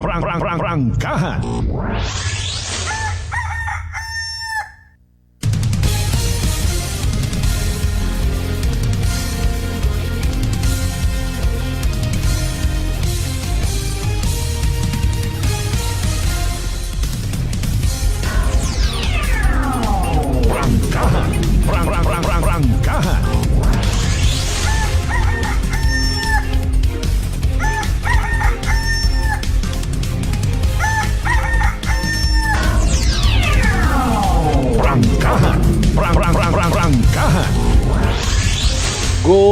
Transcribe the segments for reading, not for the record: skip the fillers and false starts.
Prangkahan. Prangkahan. Prangkahan. Good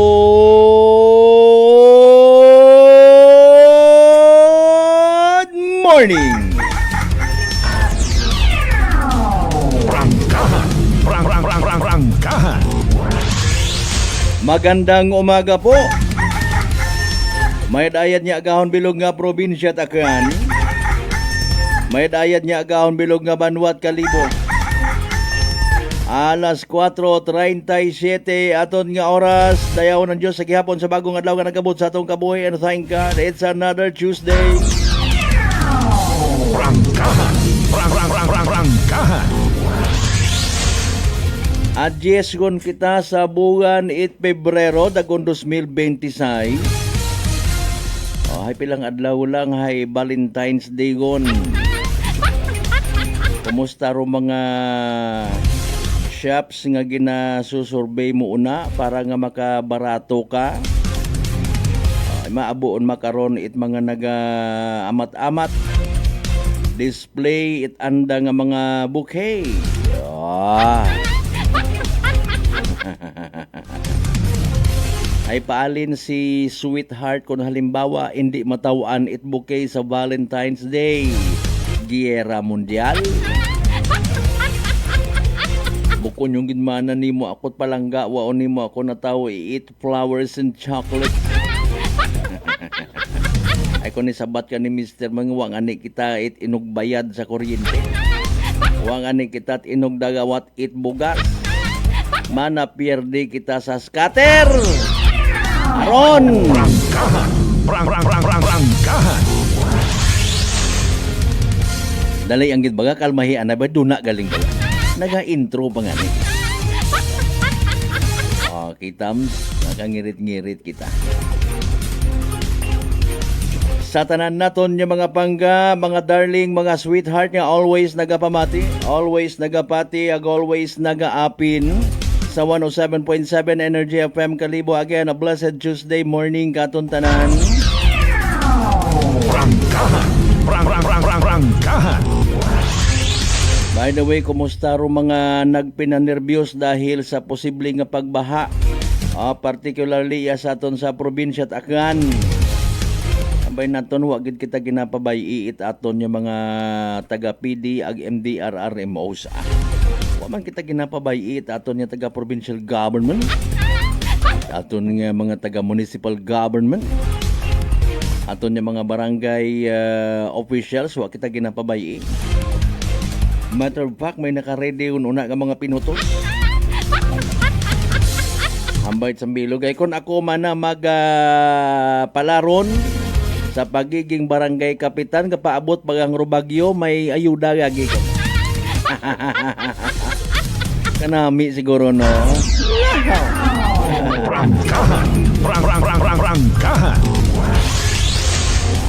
morning. Prangkahan. Magandang umaga po. May dayat niya agahon bilog nga probinsya Tacloban. May dayat niya agahon bilog nga Banwat Kalibo. Alas 4:37 aton nga oras. Dayaw ng Diyos sa gihapon sa bagong adlaw nga nagabot sa atong kabuhi. And thank God, it's another Tuesday. Prangkahan. Adyes gon kita sa buwan 8 Pebrero dagon 2026. Ay pilang adlaw lang hay Valentine's Day gon. Kumusta ro mga shops nga ginasusurvey mo una para nga makabarato ka? Ay maabuon makaron it mga naga amat-amat. Display it anda nga mga bouquet. Ay paalin si sweetheart kung halimbawa hindi matawaan it bouquet sa Valentine's Day. Giyera mundial. Bukon yung ginmana nimo ako't palangga waon nimo ako natawo eat flowers and chocolate. Ay kung nisabat ka ni Mr. Mangwang ani kita it inugbayad sa kuryente. Wang ani kita it inugdagawat it bugas. Mana pierde kita sa scatter. Aron. Prangkahan. Dalay ang gitbaga kalmahian na ba duna galing bala. Naga-intro pa nga ni. Kitams, nakangirit-ngirit kita. Sa tanan naton yung mga pangga, mga darling, mga sweetheart nga always nagapamati, always nagapati, always nagaapin sa 107.7 Energy FM Kalibo. Again, a blessed Tuesday morning katon tanan. Prangkahan. By the way, kumusta ro mga nagpinanerbyos dahil sa posibleng nga pagbaha, particularly sa aton sa probinsya Tacloban. Ambay naton wa gid kita ginapabay it aton yung mga taga PD ag MDRRMO sa. Wa man kita ginapabay it aton yung taga provincial government. Aton nga mga taga municipal government. Aton yung mga barangay officials wa kita ginapabay. Matter of fact, may naka-ready una nga mga pinutos. Hambay sa bilog. Ay kung ako man na palaron sa pagiging barangay kapitan, kapaabot bagang rubagyo, may ayuda gagi ko. Kanami siguro, no? Prangkahan.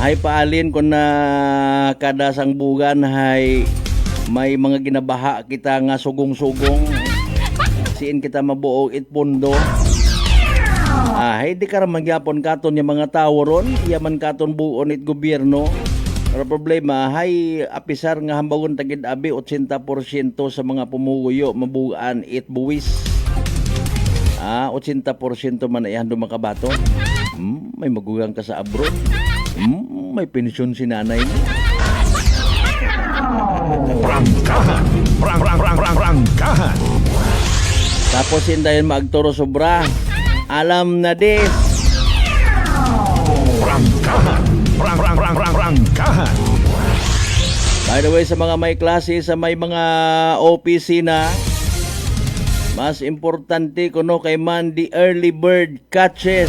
Ay paalin kung na kada sangbugan, hay may mga ginabaha kita nga sugong-sugong. Siin kita mabuo itpundo. Hindi ka ramang gyapon katon yung mga tao ron. Yaman katon buon it gobyerno. Pero problema, hay apisar nga hambagon tagid abi 80% sa mga pumuguyo mabugaan it buwis. 80% man ay hando makabaton. May magugang ka sa abroad. May pensyon si nanay mo. Prangkahan. Tapos hindayon maagturo sobra. Alam na des. Prangkahan. By the way, sa mga may klase, sa may mga opisina, mas importante kuno kay man the early bird catches.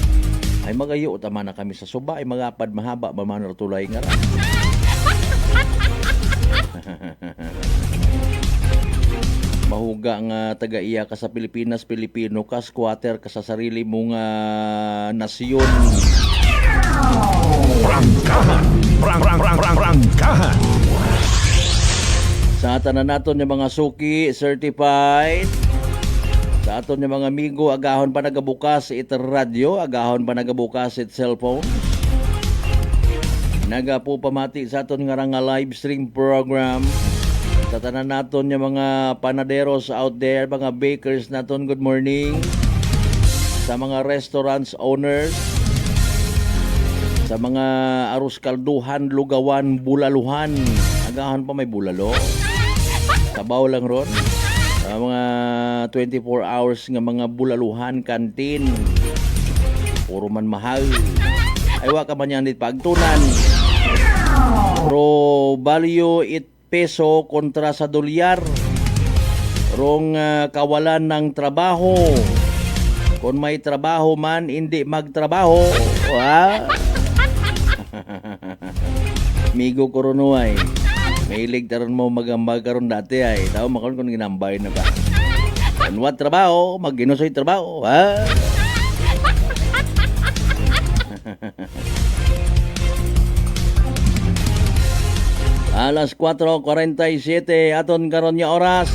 Ay magayo tama na kami sa suba ay magapad mahaba mamano tulay nga ra. Mahuga nga taga-iya ka sa Pilipinas, Pilipino ka, squatter ka sa sarili mong nasyon. Prangkahan. Prangkahan. Sa tanan naton yung mga suki, certified. Sa aton yung mga amigo, agahon pa nagabukas it radyo, agahon pa nagabukas it cellphone. Nagapo pamati sa aton nga live stream program. Sa tanan naton yung mga panaderos out there, mga bakers naton, good morning. Sa mga restaurants owners, sa mga arus kalduhan, lugawan, bulaluhan, agahan pa may bulalo. Sabaw lang ron. Sa mga 24 hours nga mga bulaluhan, kantin. Puro man mahal. Aywa ka man yan pagtunan. Pro value it peso kontra sa dolyar. Rong kawalan ng trabaho. Kung may trabaho man, hindi magtrabaho. Migo koronuay. Mahilig taron mo magambag karon dati ay. Tao makon kung ginambay na ba. Kanwat trabaho, mag-ginusoy trabaho. Alas 4:47 aton karon nga oras.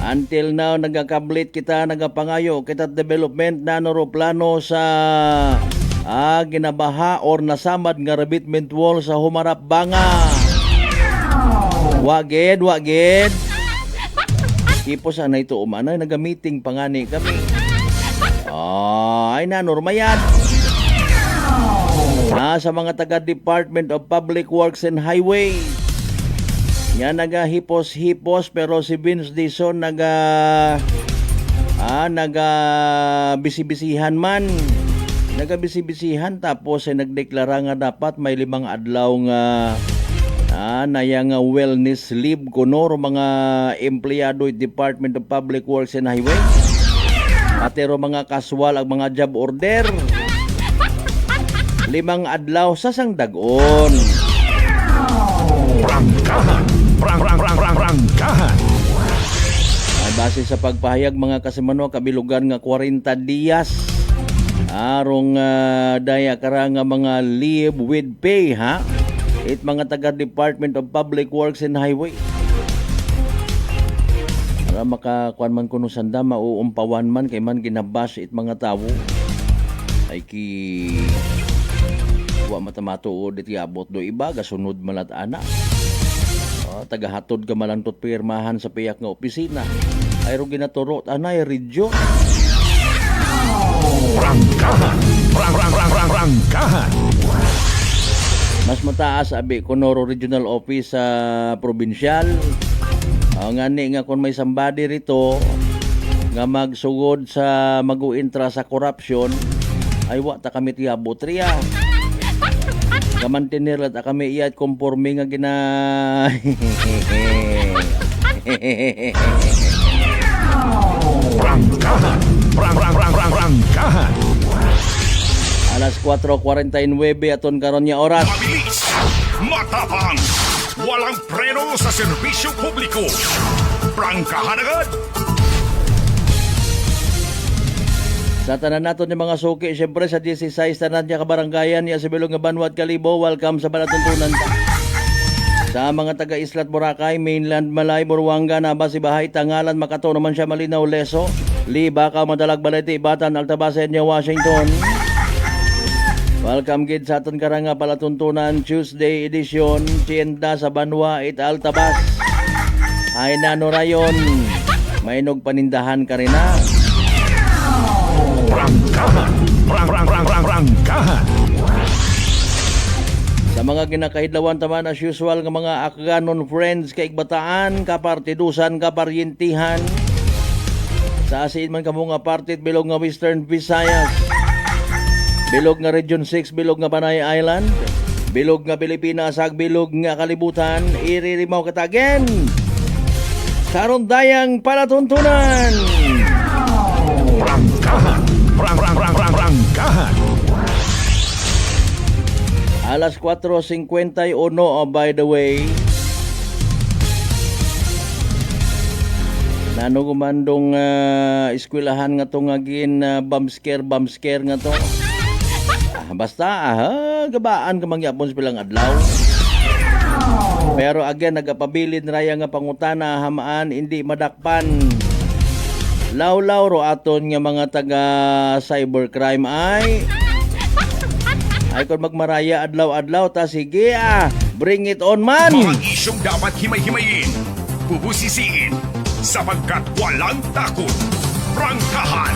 Until now nagakablit kita, nagapangayo kita development na plano sa ginabaha or nasamad nga revetment wall sa Humarap Banga. Waged. Ipo sana ito umanay, nagamiting pangani kami. Ay na, norma yan. Sa mga taga Department of Public Works and Highway. Yan naga-hipos-hipos pero si Vince Dizon naga-bisibisihan man. Naga-bisibisihan tapos ay nagdeklara nga dapat may 5 adlaw nga nayang wellness leave kuno mga empleyado at Department of Public Works and Highway. Atero mga kaswal ang mga job order. 5 adlaw sa sangdagon. Prangkahan. Ay base sa pagpahayag mga kasimano kabilugan nga 40 diyas. Arong daya kara nga mga leave with pay ha. It mga taga Department of Public Works and Highway. Para makakuan man kuno sanda mauumpawan man kay man ginabash it mga tawo. Ay ki wa matamatuod iti abot do iba gasunod malat ana. Tagahatod ka malantot pirmahan sa piyak nga opisina. Ay ro ginaturot anay redyo. Prangkahan. Prangkahan. Mas mataas abi Conoro Regional Office sa probinsyal. Ngani nga kung may somebody rito nga magsugod sa maguintra sa corruption ay wa ta kami tiabot riya. Kamantinir ta kami iyat conforme nga gina Prangkahan. Prangkahan. Alas 4:49 aton karon nga oras. Mabilis, matapang, walang preno sa serbisyo publiko. Prangkahan agad! Sa tanan naton yung mga suki, syempre sa 16 tanan niya kabaranggayan niya sa Bilog nga Banwat Kalibo, welcome sa Balatuntunan. Sa mga taga Islat Boracay, Mainland Malay, Buruanga, Nabas, Ibahay, Tangalan, Makato naman siya Malinaw, Leso, Liba, Madalag, Balete, Ibatan, Altabasen, Washington. Welcome gid sa aton karanga Palatuntunan Tuesday edition, Tienda sa Banwa it Altabas. Ay nano rayon, may panindahan ka rin na. Prangkahan. Prangkahan. Sa mga ginakahidlawan taman as usual ng mga akganon friends kaikbataan, kapartidusan, kaparyentihan. Sa asin man kamo nga partit bilog nga Western Visayas. Bilog nga Region 6, bilog nga Panay Island, bilog nga Pilipinas, ag bilog nga kalibutan, iririmaw katagen. Karon dayang Palatuntunan. Prangkahan. Prangkahan. Alas 4:51, by the way. Nano gumandong eskwelahan nga to nga gin bomb scare nga to. Basta gabaan ka mangyapon sa pilang adlaw. Pero again nagapabilid raya nga pangutana hamaan hindi madakpan. Law-law ro aton nga mga taga cybercrime ay kung magmaraya adlaw-adlaw ta sige bring it on man. Mga isyong dapat himay-himayin, bubusisiin, sapagkat walang takot. Prangkahan.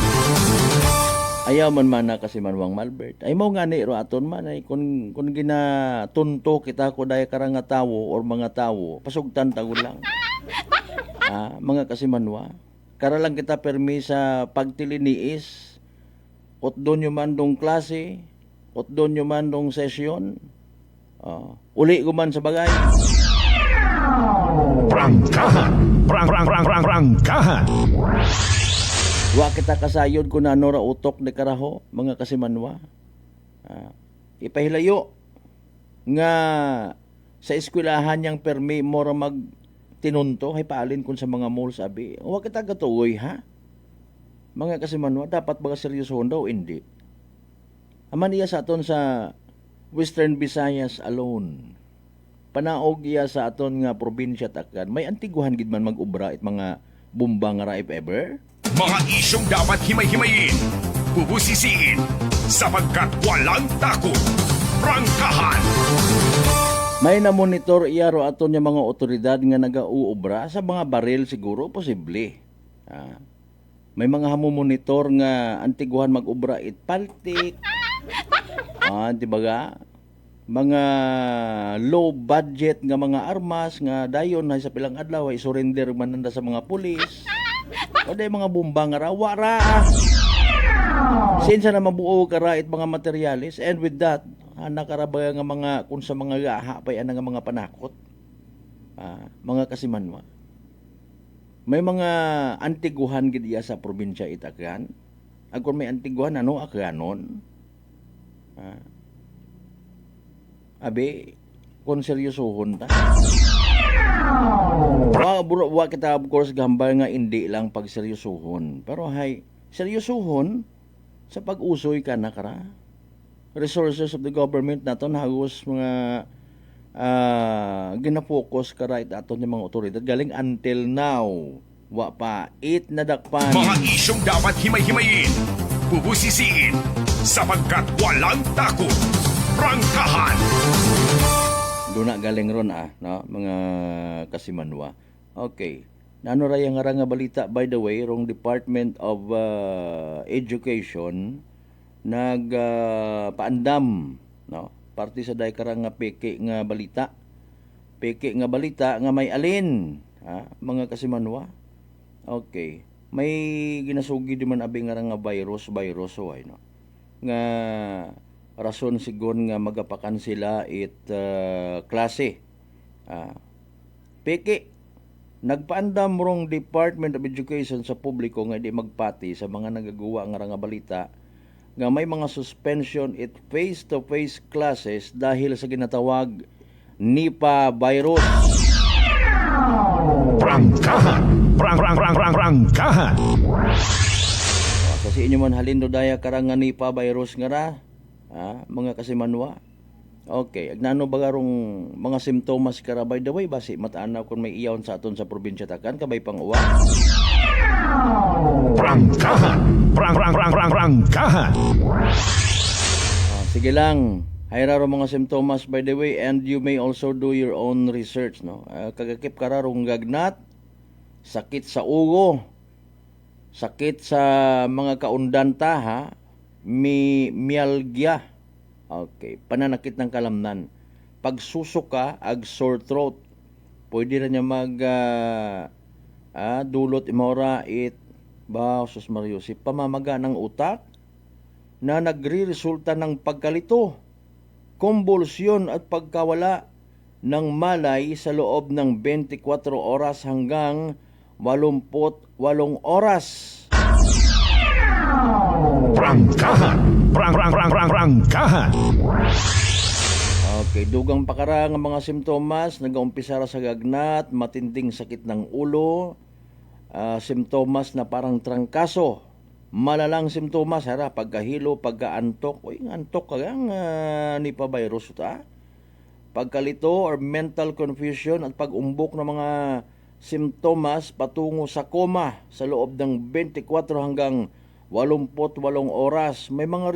Ayaw man na kasi manwang Malbert. Ay mo nga ni ro aton man ay kung ginatunto kita ko daya karang nga tawo or mga tawo pasugtan tagod lang. Mga kasimanwa. Kara lang kita permi sa pagtiliniis. Otdon yung mandong klase, otdon yung mandong sesyon. Uli guman sa bagay. Prangkahan. Prangkahan. Wa kita kasayod kung ano ra utok ni karaho, mga kasimanwa. Ipahilayo nga sa eskwelahan yang permi mo ra mag tinunto hay paalin kun sa mga malls abi. Wa kita gatuoy ha. Mga kasimanwa, dapat ba seryosohon daw hindi. Aman iya sa aton sa Western Visayas alone. Panaog iya sa aton nga probinsya takan. May antiguhan gid man mag-ubra it mga bumbang ra if ever. Mga isyong dapat himay-himayin, bubusisiin, sapagkat walang takot. Prangkahan. May na-monitor iya ro aton yung mga otoridad nga nagauubra sa mga baril siguro posible. May mga hamomonitor nga antiguhan mag-ubra it paltik. Di ba ga? Mga low budget nga mga armas nga dayon ay sa pilang adlaw ay surrender man nanda sa mga pulis. O day mga bumbang ra wara. Sinsa na mabuo kara it mga materialis and with that nakarabaya nga mga kung sa mga gaha pa yan nga mga panakot. Mga kasimanwa. May mga antiguhan gid iya sa probinsya itakan. Agkon may antiguhan ano akanon. Abi kung seryosohon ta. Wa kita of course gambal nga hindi lang pag seryosohon. Pero hay seryosohon sa pag-usoy ka na kara. Resources of the government naton hagos mga gina-focus karait aton yung mga otoridad galing until now wa pa it nadakpan. Mga isyong dapat himay-himayin, bubusisiin, sapagkat walang takot. Prangkahan. Doon na galing ron no? Mga kasimanwa. Okay. Nano raya nga balita by the way rong Department of Education paandam no parte sa day karang nga peke nga balita nga may alin mga kasimanwa. Okay, may ginasugi di man abi nga virus ay no nga rason sigon nga magapakan sila klase peke nagpaandam rong Department of Education sa publiko nga di magpati sa mga nagagawa nga balita nga may mga suspension at face-to-face classes dahil sa ginatawag Nipah virus. Prangkahan. Prangkahan. Sa si inyo man halin do daya karang nga Nipah virus nga ra, mga kasimanwa. Okay, agnano ba garong mga simptomas kara by the way basi mataanaw kung may iyaw sa aton sa probinsya takan kabay pang uwa. Prangkahan. Prangkahan. Sige lang. Hayraro mga simptomas by the way and you may also do your own research no. Kagakip kararong gagnat, sakit sa ugo, sakit sa mga kaundanta myalgia. Okay, pananakit ng kalamnan. Pagsusuka ag sore throat. Pwede na niya dulot imora sus Mario si pamamaga ng utak na nagre-resulta ng pagkalito, konvulsyon at pagkawala ng malay sa loob ng 24 oras hanggang 88 oras. Prangkahan. Prangkahan. Kay dugang pakara nga mga simptomas, nagaumpisa ra sa gagnat, matinding sakit ng ulo, simptomas na parang trangkaso, malalang simptomas, hara, pagkahilo, pagkaantok, uy, antok ka gang Nipah virus ta. Pagkalito or mental confusion at pag-umbok ng mga simptomas patungo sa koma sa loob ng 24 hanggang 88 oras. May mga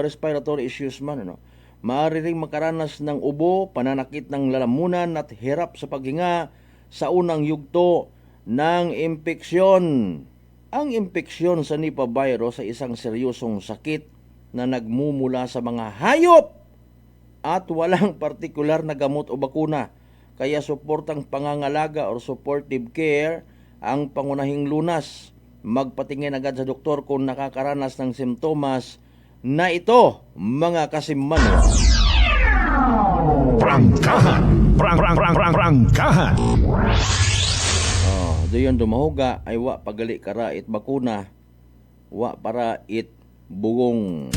respiratory issues man, ano. Maaari ring makaranas ng ubo, pananakit ng lalamunan at hirap sa paghinga sa unang yugto ng impeksyon. Ang impeksyon sa Nipah virus ay isang seryosong sakit na nagmumula sa mga hayop at walang partikular na gamot o bakuna. Kaya suportang pangangalaga or supportive care ang pangunahing lunas. Magpatingin agad sa doktor kung nakakaranas ng simptomas na ito, mga kasimano. Prangkahan. Prangkahan. Doon dumahuga ay wa pagali kara it bakuna, wa para it bugong.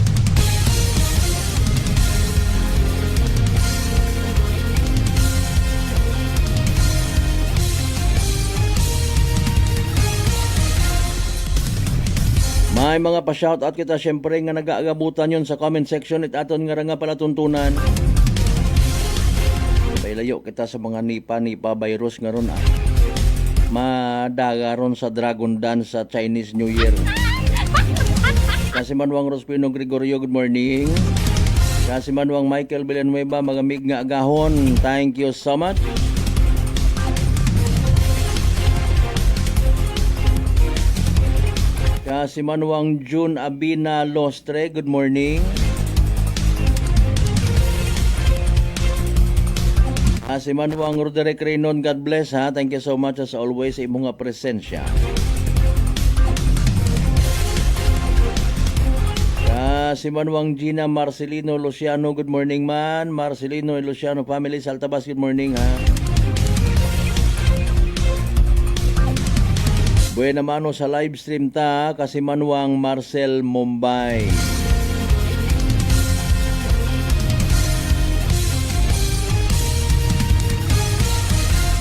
May mga pa-shoutout kita syempre nga nag-aagabutan yon sa comment section at aton nga pala tuntunan. Pailayo kita sa mga Nipah virus nga ron Madaga ron sa Dragon Dance sa Chinese New Year. Kasi Manuang Rospino Gregorio, good morning. Kasi Manuang Michael Villanueva, magamig nga agahon. Thank you so much. Si Manuang June Abina Lostre, good morning. Si Manuang Roderick Reynon, God bless ha. Thank you so much as always sa imong presensya. Si Manuang Gina Marcelino Luciano, good morning man. Marcelino and Luciano family sa Altabas, good morning ha. Buena mano sa live stream ta kasi Manuang Marcel Mumbai.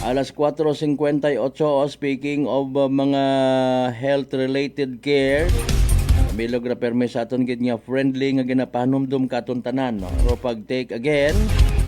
Alas 4:58, speaking of mga health-related care, bilog ra perme sa aton gid nga friendly nga ginapahanumdum katon tanan. No? Pero pag take again,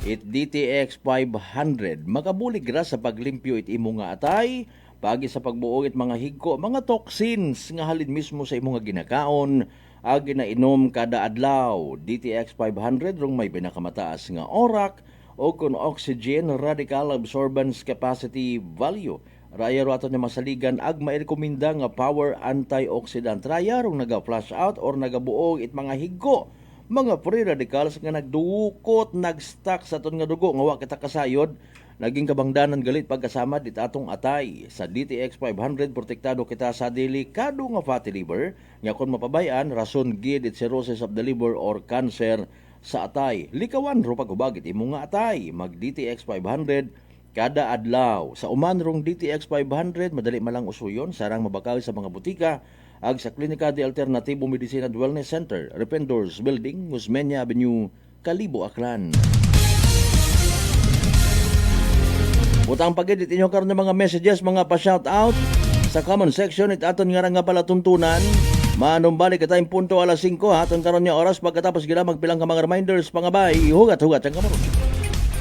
it DTX 500. Makabulig ra sa paglimpyo it imo nga atay, pagi sa pagbuo it mga higko, mga toxins nga halin mismo sa imo nga ginakaon, ag ginainom kada adlaw. DTX 500 rong may pinakamataas nga orak o kun oxygen radical absorbance capacity value. Raya ro ato niya masaligan ag mairekomenda nga power antioxidant. Raya rong naga-flush out or nagabuog it mga higko, mga free radicals nga nagdukot, nag-stuck sa aton nga dugo nga wa kita kasayod. Naging kabangdanan galit pagkasama dit atong atay. Sa DTX 500 protektado kita sa delikado nga fatty liver nga kon mapabayan rason gid it cirrhosis of the liver or cancer sa atay. Likawan ro paghubag it imo nga atay. Mag DTX 500 kada adlaw. Sa uman rong DTX 500 madali malang usuyon, sarang mabakaw sa mga butika ag sa Klinika de Alternativo Medicina and Wellness Center, Rependors Building, Guzmeña Avenue, Kalibo, Aklan. Butang pagidit inyo karon ng mga messages, mga pa-shoutout sa comment section it aton nga pala tuntunan. Manumbalik ka tayong punto alas 5 aton karon nga oras pagkatapos gila magpilang ka mga reminders pangabay hugat-hugat ang kamarot.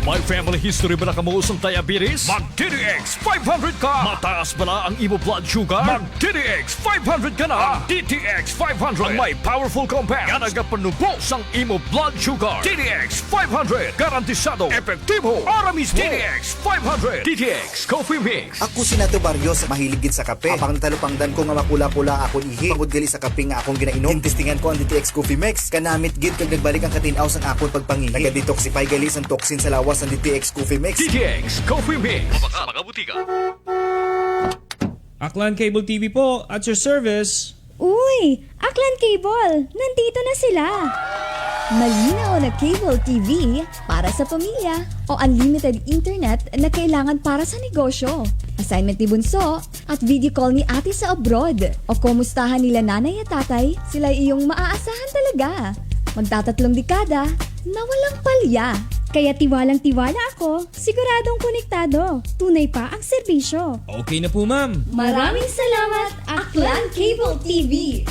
May family history ba na kamuusang diabetes? Mag-DTX 500 ka! Mataas ba na ang imo blood sugar? Mag-DTX 500 ka na! Ang DTX 500 Ang may powerful compounds nga nagapanubos ang imo blood sugar. DTX 500 Garantisado, Epektibo! para mismo. DTX 500 DTX Coffee Mix. Ako si Nato Barrios, mahilig gid sa kape. Apang natalupangdan ko nga makula-pula akong ihi. Pagod gali sa kape nga akong ginainom. Tintistingan ko ang DTX Coffee Mix. Kanamit gid kag nagbalik ang katinaw sang akong pagpangihi. Naga-detoxify gali sang toxin sa lawas ang DTX Coffee Mix. DTX Coffee Mix. Mga butika. Aklan Cable TV po, at your service. Uy! Aklan Cable! Nandito na sila! Malinaw na cable TV para sa pamilya o unlimited internet na kailangan para sa negosyo. Assignment ni Bunso at video call ni ate sa abroad. O kumustahan nila nanay at tatay, sila iyong maaasahan talaga. Magtatatlong dekada na walang palya. Kaya tiwalang-tiwala ako, siguradong konektado. Tunay pa ang serbisyo. Okay na po, ma'am. Maraming salamat, Aklan Cable TV!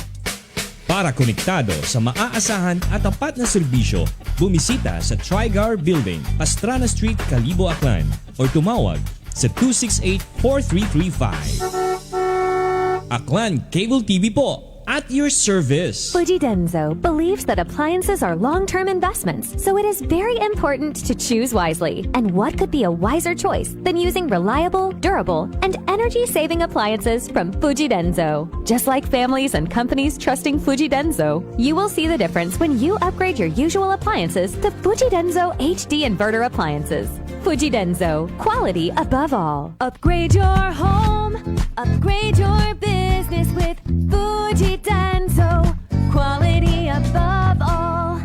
Para konektado sa maaasahan at tapat na serbisyo, bumisita sa Trigar Building, Pastrana Street, Calibo, Aklan or tumawag sa 268-4335. Aklan Cable TV po, at your service. Fuji Denso believes that appliances are long-term investments, so it is very important to choose wisely. And what could be a wiser choice than using reliable, durable, and energy-saving appliances from Fuji Denso? Just like families and companies trusting Fuji Denso, you will see the difference when you upgrade your usual appliances to Fuji Denso HD inverter appliances. Fuji Denso, quality above all. Upgrade your home, upgrade your business with Fuji Denso, quality above all.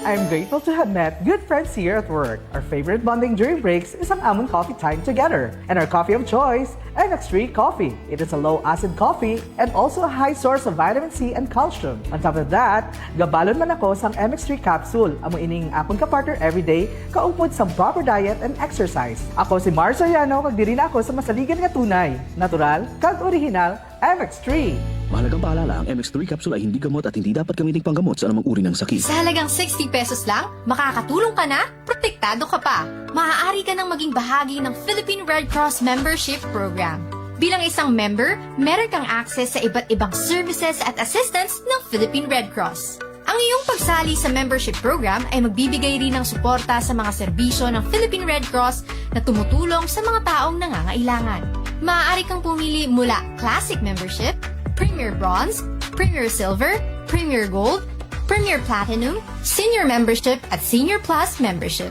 I'm grateful to have met good friends here at work. Our favorite bonding during breaks is ang amon coffee time together. And our coffee of choice, MX3 Coffee. It is a low-acid coffee and also a high source of vitamin C and calcium. On top of that, gabalon man ako sang MX3 capsule. Amo ining akong kapartner everyday, kaupod sa proper diet and exercise. Ako si Mars Soriano, kag diri na ako sa masaligan nga tunay, natural, kag original, MX3. Mahalagang paalala, ang MX3 capsule ay hindi gamot at hindi dapat gamiting panggamot sa anumang uri ng sakit. Sa halagang 60 pesos lang, makakatulong ka na, protektado ka pa. Maaari ka nang maging bahagi ng Philippine Red Cross Membership Program. Bilang isang member, meron kang access sa iba't ibang services at assistance ng Philippine Red Cross. Ang iyong pagsali sa membership program ay magbibigay rin ng suporta sa mga serbisyo ng Philippine Red Cross na tumutulong sa mga taong nangangailangan. Maaari kang pumili mula Classic Membership, Premier Bronze, Premier Silver, Premier Gold, Premier Platinum, Senior Membership at Senior Plus Membership.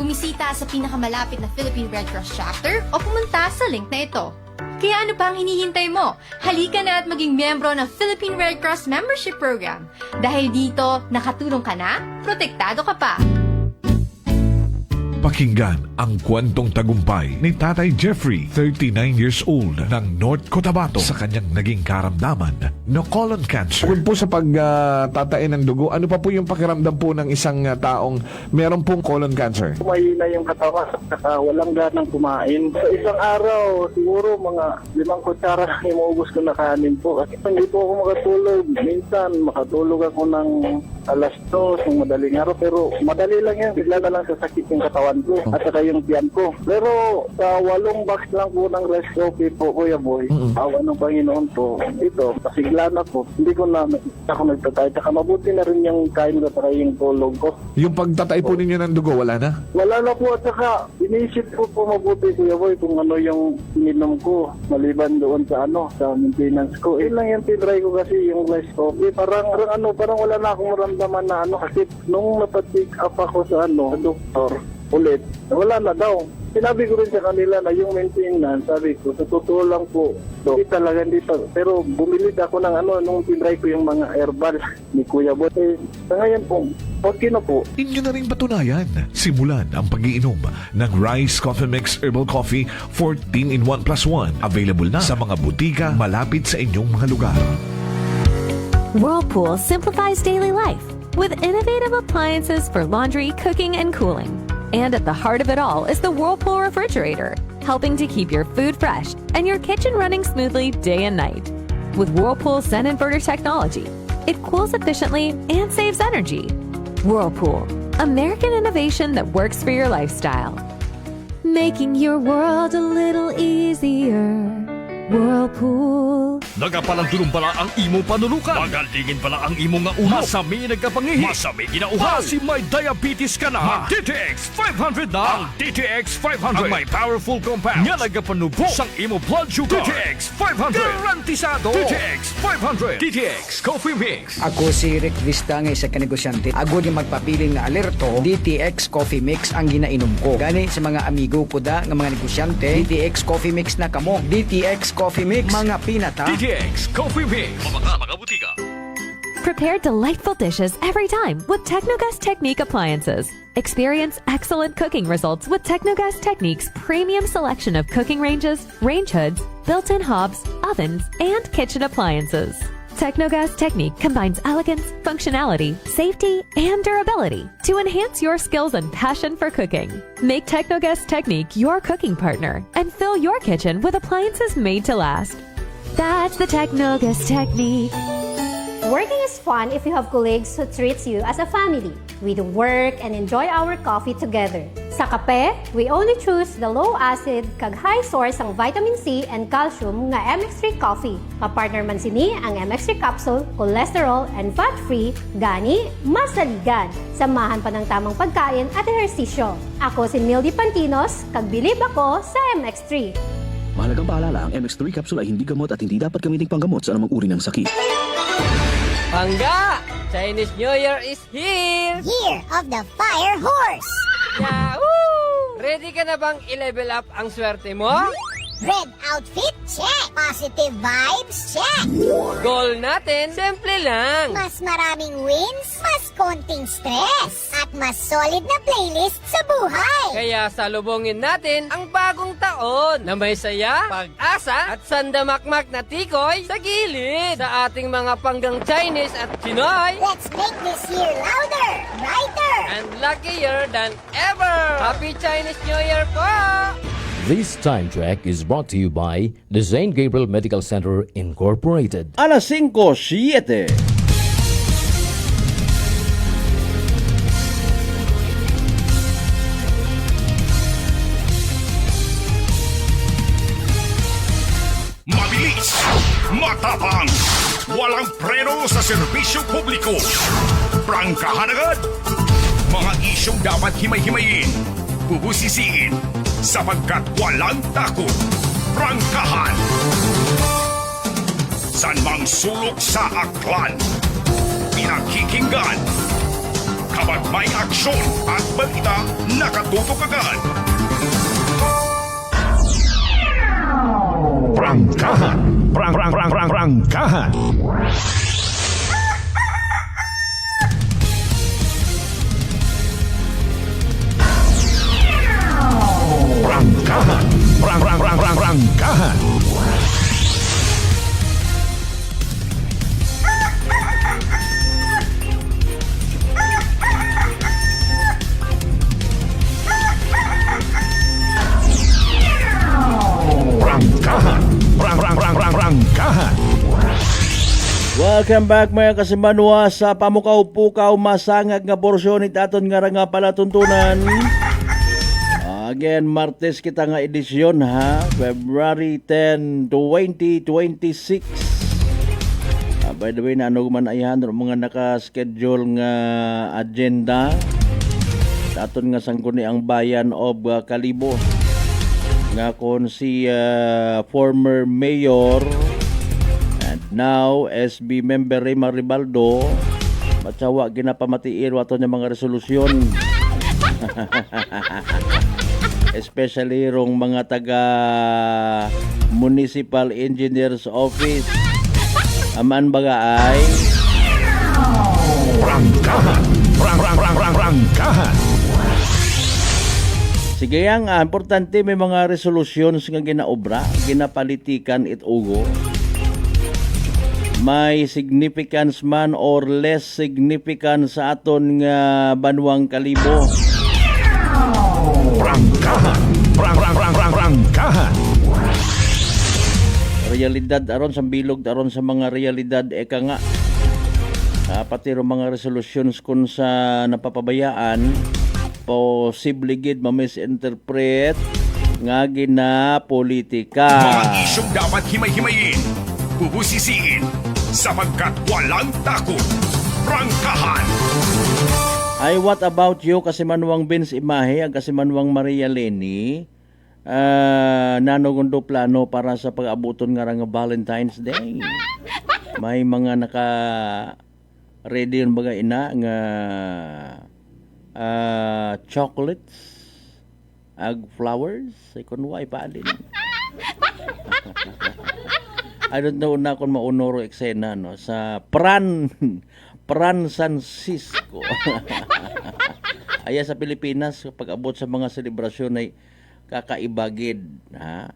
Bumisita sa pinakamalapit na Philippine Red Cross chapter o pumunta sa link na ito. Kaya ano pa ang hinihintay mo? Halika na at maging miyembro ng Philippine Red Cross Membership Program. Dahil dito, nakatulong ka na, protektado ka pa. Pakinggan ang kwentong tagumpay ni Tatay Jeffrey, 39 years old, ng North Cotabato sa kanyang naging karamdaman na colon cancer. Bukod po sa pagtatain ng dugo, ano pa po yung pakiramdam po ng isang taong meron pong colon cancer? Mahina yung katawan at walang ganang kumain. Sa isang araw, siguro mga 5 kutsara lang yung maubos ko na kanin po. Kasi hindi po ako makatulog. Minsan, makatulog ako ng alas 2 ng madaling araw. Pero madali lang yan. Bigla na lang sasakit yung katawan ko at saka yung tiyan ko. Pero sa 8 box lang po ng rice coffee po, Kuya Boy, awa ng Panginoon po, ito, pasigla na po. Hindi ko na ako nagtatay. Saka mabuti na rin yung kain ko at yung tulog ko. Yung pagtatay po ninyo ng dugo, wala na? Wala na po at saka inisip ko po mabuti, Kuya Boy, kung ano yung ininom ko maliban doon sa sa maintenance ko. Yun lang yung tinry ko kasi yung rice coffee. Parang wala na akong maramdaman na kasi nung napatik up ako sa doktor, ulit, wala na daw. Sinabi ko rin sa kanila na yung maintenance, sabi ko, sa totoo lang po, hindi talaga dito. Pero bumili ako ng nung tinry ko yung mga herbal ni Kuya Boy. Sa ngayon po, okay na po. Inyo na rin patunayan. Simulan ang pag-iinom ng Rice Coffee Mix Herbal Coffee 14 in 1 plus 1. Available na sa mga butika malapit sa inyong mga lugar. Whirlpool simplifies daily life with innovative appliances for laundry, cooking, and cooling. And at the heart of it all is the Whirlpool refrigerator, helping to keep your food fresh and your kitchen running smoothly day and night. With Whirlpool Sun Inverter technology, it cools efficiently and saves energy. Whirlpool, American innovation that works for your lifestyle. Making your world a little easier. Whirlpool. Nagapalandulong pala ang imo panulukan. Magalingin pala ang imo nga ulo. Masami nagkapangihi. Masami ginauhan. Si may diabetes ka na. DTX 500 na. Ang DTX 500. Ang may powerful compounds. Nga nagapanubo sang imo blood sugar. DTX 500. Garantisado. DTX 500. DTX Coffee Mix. Ako si Rick Vista nga isa ka negosyante. Ako di magpapiling nga alerto. DTX Coffee Mix ang ginainom ko. Gani sa mga amigo ko da nga mga negosyante. DTX Coffee Mix na kamo. DTX Coffee Mix. Mga pinata. DTX Coffee Mix. Mga butika. Prepare delightful dishes every time with Technogas Technique appliances. Experience excellent cooking results with Technogas Technique's premium selection of cooking ranges, range hoods, built-in hobs, ovens, and kitchen appliances. Technogas Technique combines elegance, functionality, safety, and durability to enhance your skills and passion for cooking. Make Technogas Technique your cooking partner and fill your kitchen with appliances made to last. That's the Technogas Technique. Working is fun if you have colleagues who treats you as a family. We do work and enjoy our coffee together. Sa kape, we only choose the low-acid kag high source ang vitamin C and calcium nga MX3 coffee. Kapartner man sini ang MX3 capsule, cholesterol and fat-free, gani, masaligan. Samahan pa ng tamang pagkain at ehersisyo. Ako si Mildy Pantinos, kag bilib ako sa MX3. Mahalagang paalala, ang MX3 capsule ay hindi gamot at hindi dapat gamiting panggamot sa anumang uri ng sakit. Pangga! Chinese New Year is here! Year of the Fire Horse! Yahoo! Ready ka na bang i-level up ang swerte mo? Red outfit? Check! Positive vibes? Check! Goal natin, simple lang. Mas maraming wins, mas konting stress, at mas solid na playlist sa buhay. Kaya salubungin natin ang bagong taon na may saya, pag-asa, at sandamakmak na tikoy sa gilid sa ating mga panggang Chinese at Pinoy. Let's make this year louder, brighter, and luckier than ever. Happy Chinese New Year po! This time check is brought to you by the St. Gabriel Medical Center Incorporated. Alas 5:07. Mabilis, matapang, walang preno sa serbisyo publiko. Prangkahan agad. Mga isyong dapat himay-himayin, bubusisiin, sapagkat walang takot. Prangkahan. San mang sulok sa aklan, pinakikinggan. Kapag may aksyon at balita, nakatutok agad. Prangkahan. Prangkahan. Prangkahan. Prangkahan. Prangkahan. Welcome back mga kasimanwa sa pamukaw-pukaw masangag nga porsyon itaton nga nga palatuntunan. Again, Martes kita nga edisyon ha, February 10, 2026. By the way, naano man ayahan mga naka-schedule nga agenda. Taton nga sangkuni ang bayan of Kalibo. Nga kon si former mayor and now SB member Rema Ribaldo matsawa ginapamatiir wato niya mga resolusyon. Especially rong mga taga Municipal Engineers Office. Aman baga ay Prangkahan. Prangkahan. sige yang importante may mga resolutions nga ginaobra, ginapalitikan it ugo. May significance man or less significance sa aton nga banwang Kalibo. Prangkahan. Prangkahan. Realidad aron sa bilog aron sa mga realidad eka nga. Pati ro mga resolutions kun sa napapabayaan posible gid ma-misinterpret nga ginapolitika. Mga isyong dapat himay-himayin, bubusisiin, sapagkat walang takot. Prangkahan. Ay, what about you, Kasimanwang Vince Imahe, ang Kasimanwang Maria Leni? Nanogundo plano para sa pag-abuton nga nga Valentine's Day. May mga naka-ready yun baga ina nga chocolates, ag flowers, kunway pa din. I don't know na kung maunoro eksena no sa Pran Francisco. Aya sa Pilipinas pag abot sa mga selebrasyon ay kakaibagid ha.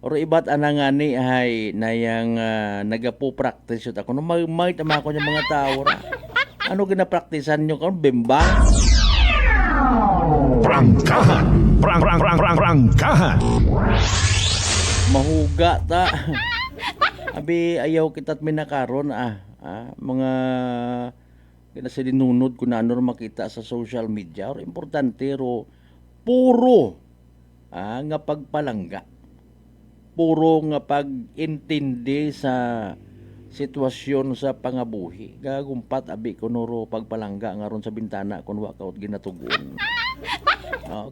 Oro ibat anangani ay nayang nagapo-practice yun ako. May tama ko yung mga tao ra. Ano ginapraktisan nyo karon bimbang? Prangkahan. Prangkahan. Mahuga ta. Abi ayaw kita't minakaron mga ginasidinunod kung ano makita sa social media. Or importante ro puro nga pagpalangga. Puro nga pag-intindi sa sitwasyon sa pangabuhi. Gagumpat abi kunuro pagpalangga nga ron sa bintana kun wa kaot ginatugon.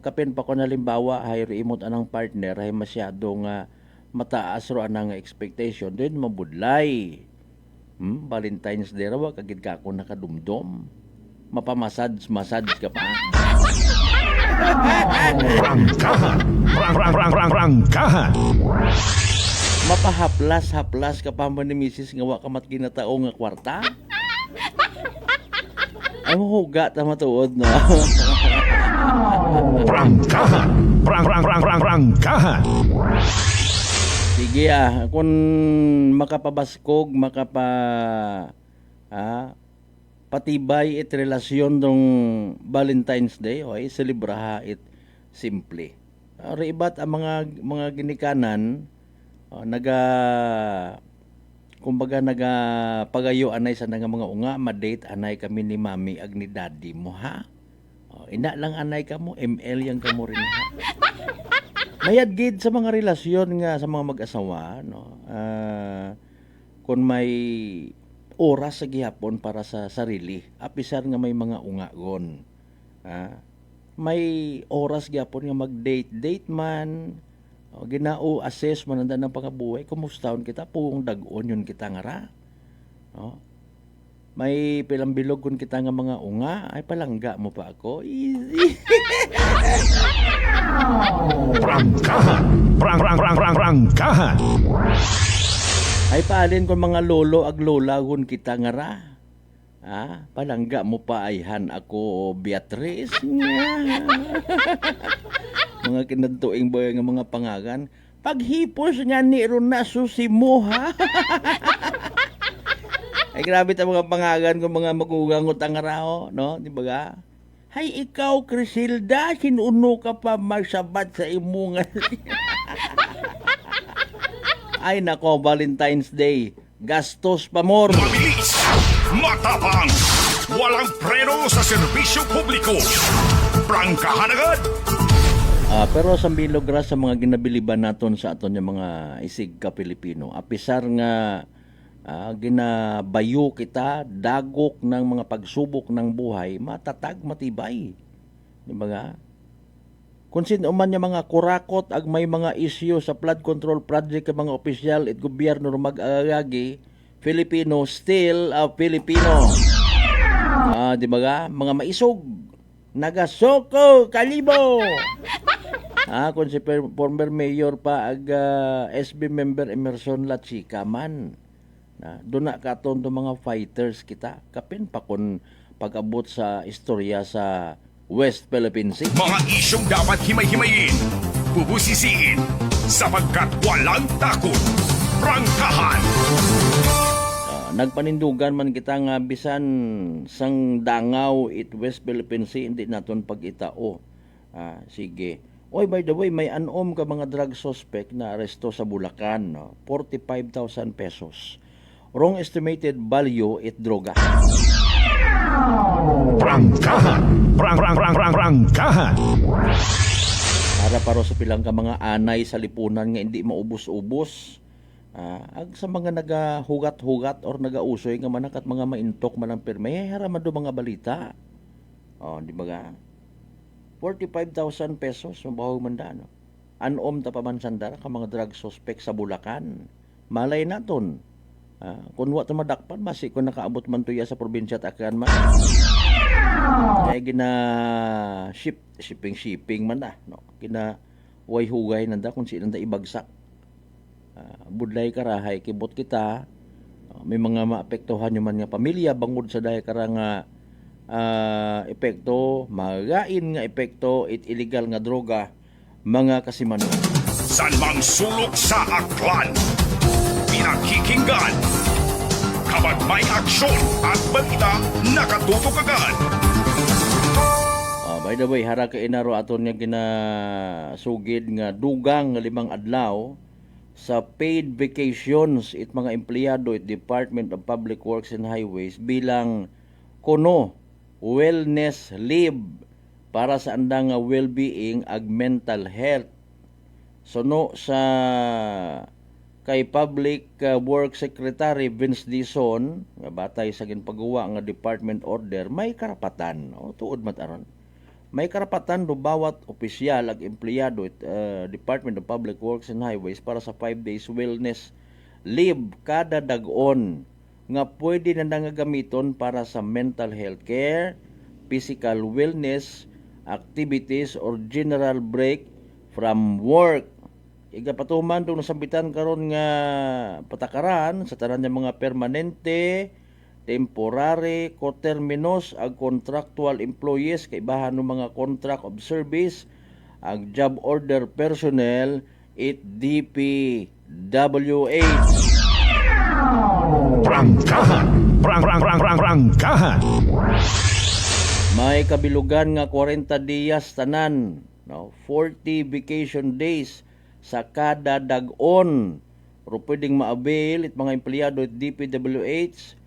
Kapin pa ko nalimbawa hay remote anang partner ay masyado nga mataas ro anang expectation din mabudlay. Valentine's Day raw kagid ka ko nakadumdum. Mapamassage ka pa. Prangkahan. Mapahaplas ka pa man ni Mrs. nga wa ka mat ginatao nga kwarta. Ay mahuga ta matuod no. Prangkahan. Prangkahan. Sige kung makapabaskog, patibay it relasyon dong Valentine's Day, okay, selebraha it simple. Reibat ang mga ginikanan, kumbaga pagayo anay sa nga mga unga, ma-date anay kami ni mami ag ni daddy mo ha. Ina lang anay ka mo, ML yang ka mo rin ha. Mayad gid sa mga relasyon nga sa mga mag-asawa no. Kung may oras sa gihapon para sa sarili, apisar nga may mga ungagon. May oras gihapon nga mag-date man. Ginao assess man ang ng pangabuhay, kumustahon kita pung dag-on yun kita nga ra. May pilambilog kun kita nga mga unga, ay palangga mo pa ako. Easy. Prangkahan. Prangkahan. Ay paalin kun mga lolo ag lola kun kita nga ra. Palangga mo pa ayhan ako Beatrice. Mga kinadtuing boy nga mga pangagan. Paghipos nga ni ron na susi mo ha. Ay grabe ta mga pangagan kung mga magugangot ang rao, no? Di ba ga? Hay ikaw, Crisilda, sinuno ka pa magsabat sa imungan. Ay nako, Valentine's Day. Gastos pa more. Mabilis, matapang, walang preno sa serbisyo publiko. Prangkahan agad. Pero sa bilogra sa mga ginabiliban naton sa aton yung mga isig ka Pilipino. Apisar nga ginabayo kita, dagok ng mga pagsubok ng buhay, matatag, matibay. Di ba nga? Kung sino man yung mga kurakot ag may mga issue sa flood control project ng mga opisyal at gobyerno mag-agagi, Filipino still a Filipino. Di ba nga? Mga maisog, nagasoko, kalibo. Kung si former mayor pa ag SB member Emerson Lachica man. Doon na katon do mga fighters kita. Kapin pa kung pag-abot sa istorya sa West Philippine Sea. Mga isyong dapat himay-himayin, bubusisiin, sapagkat walang takot. Prangkahan. Nagpanindugan man kita nga bisan sang dangaw it West Philippine Sea, hindi naton pag-itao. Sige. Oy, by the way, may anom ka mga drug suspect na aresto sa Bulacan. 45,000 pesos. Wrong estimated value it droga. Prangkahan. Prangkahan. Para sa pilang ka mga anay sa lipunan nga hindi maubos-ubos. Ag sa mga nagahugat-hugat or nagausoy nga manakat mga maintok man ang pirme, haraman do mga balita. Di ba ga? 45,000 pesos mabaho man da, no? Anom ta pa man sandara ka mga drug suspect sa Bulacan. Malay naton. Kung wa ta madakpan, basi kung nakaabot man tuya sa probinsya at akan man. Kaya shipping man da, no? Kina way hugay nanda kung sino nanda ibagsak. Budlay karahay kibot kita. May mga maapektuhan nyo man nga pamilya bangod sa dahi karang epekto, magain nga epekto, illegal nga droga, mga kasimano. San mang sulok sa aklan. Pinakikinggan. Kapag may aksyon at balita, nakatutok agad. By the way, hara kay inaro aton nga ginasugid nga dugang nga 5 adlaw sa paid vacations it mga empleyado at Department of Public Works and Highways bilang kono wellness leave para sa andang nga well-being ag mental health. Suno sa kay Public Works Secretary Vince Dizon nga batay sa ginpagawa nga department order, may karapatan tuod mataron. May karapatan do bawat opisyal ag empleyado at Department of Public Works and Highways para sa 5 days wellness leave kada dag-on nga pwede na gamiton para sa mental health care, physical wellness activities or general break from work. Igapatuman itong nasambitan karon nga patakaran sa tanan ng mga permanente, temporary, coterminous, ag contractual employees, kaibahan ng mga contract of service, ag job order personnel, it DPWH. Prangkahan! Prangkahan! May kabilugan nga 40 días tanan, 40 vacation days sa kada dag-on. Pero pwedeng ma-avail it mga empleyado at DPWH.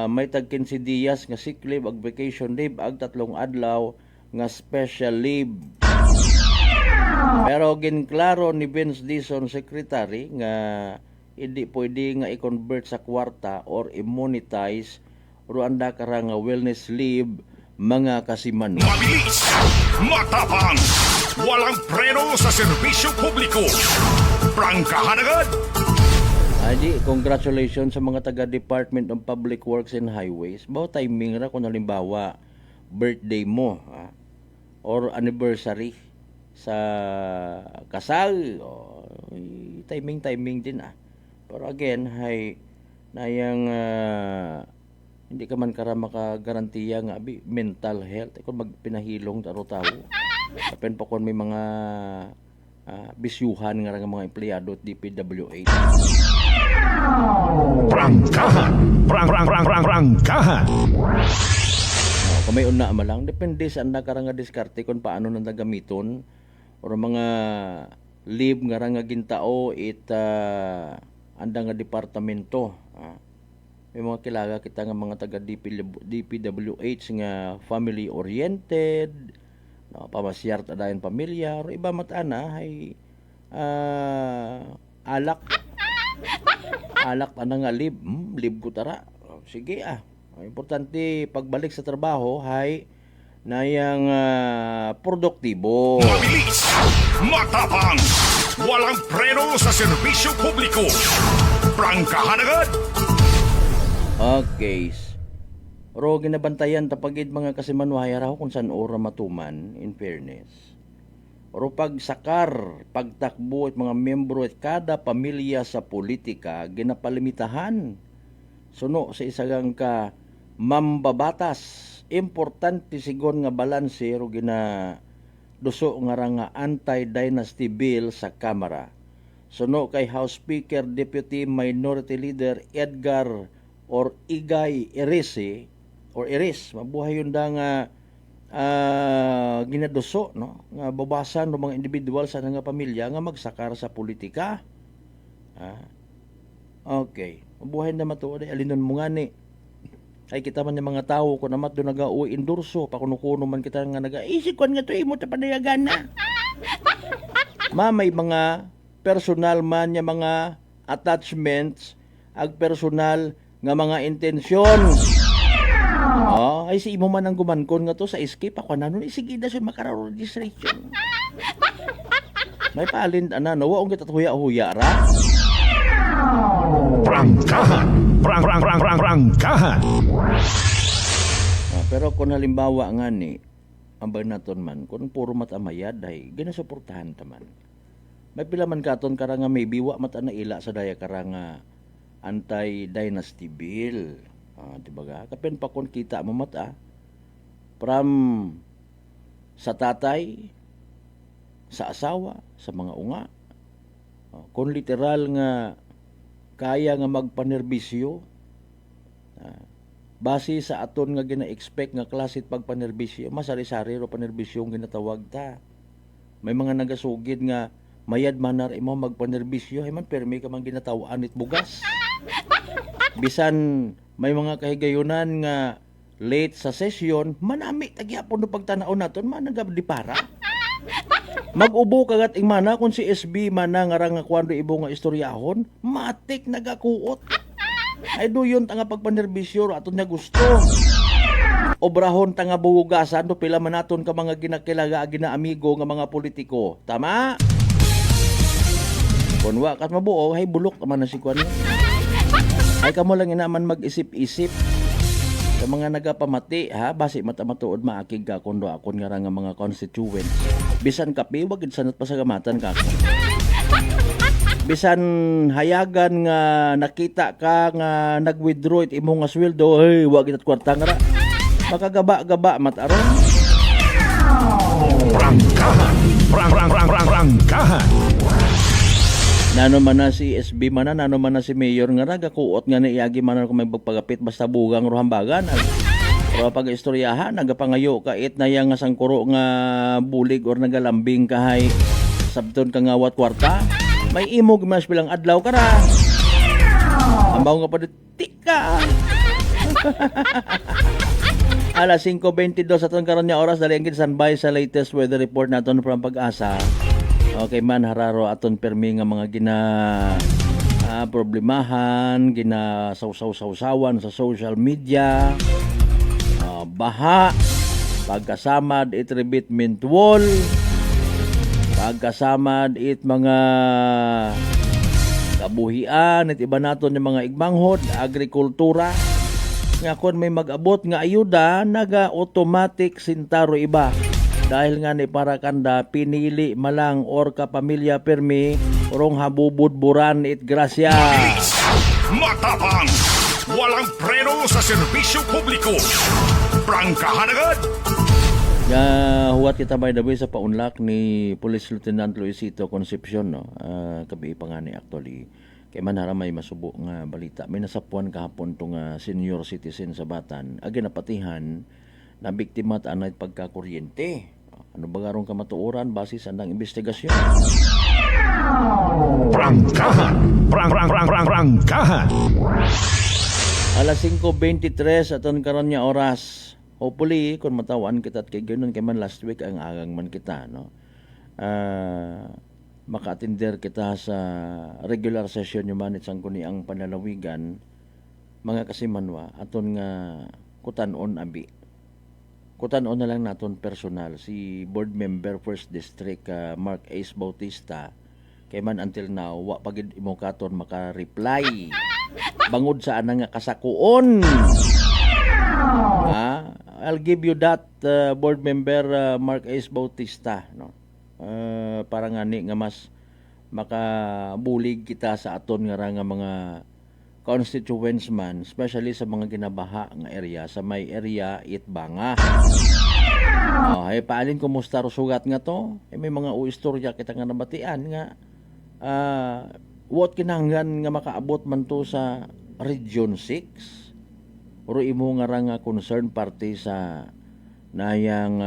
May tag 15 días nga sick leave ag vacation leave ag 3 adlaw nga special leave. Pero ginklaro ni Vince Dizon Secretary nga hindi pwede nga i-convert sa kwarta or i-monetize o anda kara nga wellness leave mga kasiman. Mabilis, matapang, walang preno sa serbisyo publiko. Prangkahan agad! Adi, congratulations sa mga taga Department of Public Works and Highways. Bao timing ra kung halimbawa birthday mo or anniversary sa kasal. Timing din Pero again, nayang hindi ka man kara makagarantiya nga mental health kung magpinahilong taro tao. Kapen pa kon may mga bisyuhan nga mga empleyado at DPWH. Prangkahan! Prangkahan! Kung may una malang, depende sa anda kara nga diskarte kung paano nang gamiton or mga leave nga nga gintao anda nga departamento. May mga kilaga kita nga mga taga DPWH nga family oriented, pamasyar ta dayon pamilya, or iba matana ay alak ana nga leave, leave ko tara. Sige importante pagbalik sa trabaho hay nayang produktibo. Mabilis, matapang, walang preno sa serbisyo publiko. Prangkahan agad! Okay. Pero ginabantayan tapagid mga kasimanwaya raw kung saan ora matuman, in fairness. Pero pagsakar, pagtakbo at mga membro at kada pamilya sa politika, ginapalimitahan. Suno sa isagang ka mambabatas. Importante sigon nga balanse ro duso nga nga anti-dynasty bill sa Kamara. Suno kay House Speaker Deputy Minority Leader Edgar or Igay Iris mabuhay yun da nga ginaduso nga babasan ng mga individual sa nga pamilya nga magsakar sa politika. Okay, mabuhay na matuod ay alinon mo nga ni ay kita man yung mga tao kung namat doon nag-uwi endorso pakuno-kuno man kita nga nag-isikon nga to imo tapadayagan na may mga personal man yung mga attachments ag personal nga mga intensyon. Ay si imo man ang gumankon nga to sa escape ako nanon sige da sun makararo registration. May palin waong kita huya-huya ra. Prangkahan! Prangkahan! Pero kung halimbawa nga ni ang naton man kung puro matamayad ay ginasuportahan taman. May pila man katon kara nga may biwa mata na ila sa daya kara nga anti-dynasty bill. Diba kapen pa kung kita mo mata from sa tatay, sa asawa, sa mga unga. Kung literal nga kaya nga magpanerbisyo, base sa aton nga gina-expect nga klasit pagpanerbisyo, masari-sari ro panerbisyo ang ginatawag ta. May mga nagasugid nga mayad manar imo magpanerbisyo, ay man permi ka man ginatawaan it bugas. Bisan may mga kahigayunan nga late sa session, manami tagyapon no pagtanaw naton man nagabdi para. Mag-ubo kagat ing mana kung si SB mana nga rang kwando ibo nga istoryahon, matik nagakuot. Ay duyon tanga pagpanerbisyo aton nga gusto. Obrahon tanga buhugasan do pila man naton ka mga ginakilaga ginaamigo nga mga politiko. Tama? Kung wa kat mabuo, hay bulok man na si kwan. Ay kamo lang inaman mag-isip-isip. Sa mga nagapamati, ha, basi mata-matuod maakig ka kundo akon nga nga mga constituents. Bisan kape, wag sanat pasagamatan ka. Bisan hayagan nga nakita ka nga nag-withdraw it imong nga sweldo, hey, wag itat kwarta nga ra. Makagaba-gaba mataron. Prangkahan. Nano man na si SB man na, nano man na si Mayor nga nagakuot nga niiyagi man na kung may pagpagapit basta bugang rohambagan. Pero pag-istoryahan, nagapangayo ka it na yang sangkuro nga bulig or nagalambing kahay sabton ka nga wat kwarta. May imog mas bilang adlaw ka ra. Ambaw nga pa tika. Alas 5:22 atong karon nga oras dali ang standby sa latest weather report naton from Pag-asa. Okay man hararo aton permi nga mga gina problemahan, gina saw-saw-sawsawan sa social media. Baha, pagkasamad it rebitment wall, pagkasamad it mga kabuhian, it iba naton yung mga igmanghod, agrikultura. Nga kung may mag-abot nga ayuda, naga-automatic sintaro iba. Dahil nga ni para kanda, pinili malang or kapamilya permi, urong habubudburan it grasya. Matapang! Walang preno sa serbisyo publiko. Prangkahan agad! Huwat kita by the way sa paunlak ni Police Lieutenant Luisito Concepcion, no? Kabi pa nga ni actually. Kay manara may masubo nga balita. May nasapuan kahapon tong senior citizen sa Batan. Agi napatihan na biktima at anay pagkakuryente. Ano ba garong kamatuoran base sa andang investigasyon? Prangkahan! Prangkahan! Alas 5:23 aton karon nga oras. Hopefully kung matawan kita at kay ganoon kay man last week ang agang man kita, no. Maka-attender kita sa regular session yung manit sang kuni ang panalawigan mga kasimanwa aton nga kutanon abi. Kutanon na lang naton personal si board member first district Mark Ace Bautista kay man until now wa pagid imo katon maka-reply bangod sa anang nga kasakuon. I'll give you that board member Mark Ace Bautista, no. Para nga ni nga mas makabulig kita sa aton nga mga constituents man, especially sa mga ginabaha nga area, sa may area Itbanga. Ay paalin kumusta ro sugat nga to? May mga istorya kita nga nabatian nga what kinahanglan nga makaabot man to sa Region 6. Uro imo nga nga concern party sa nayang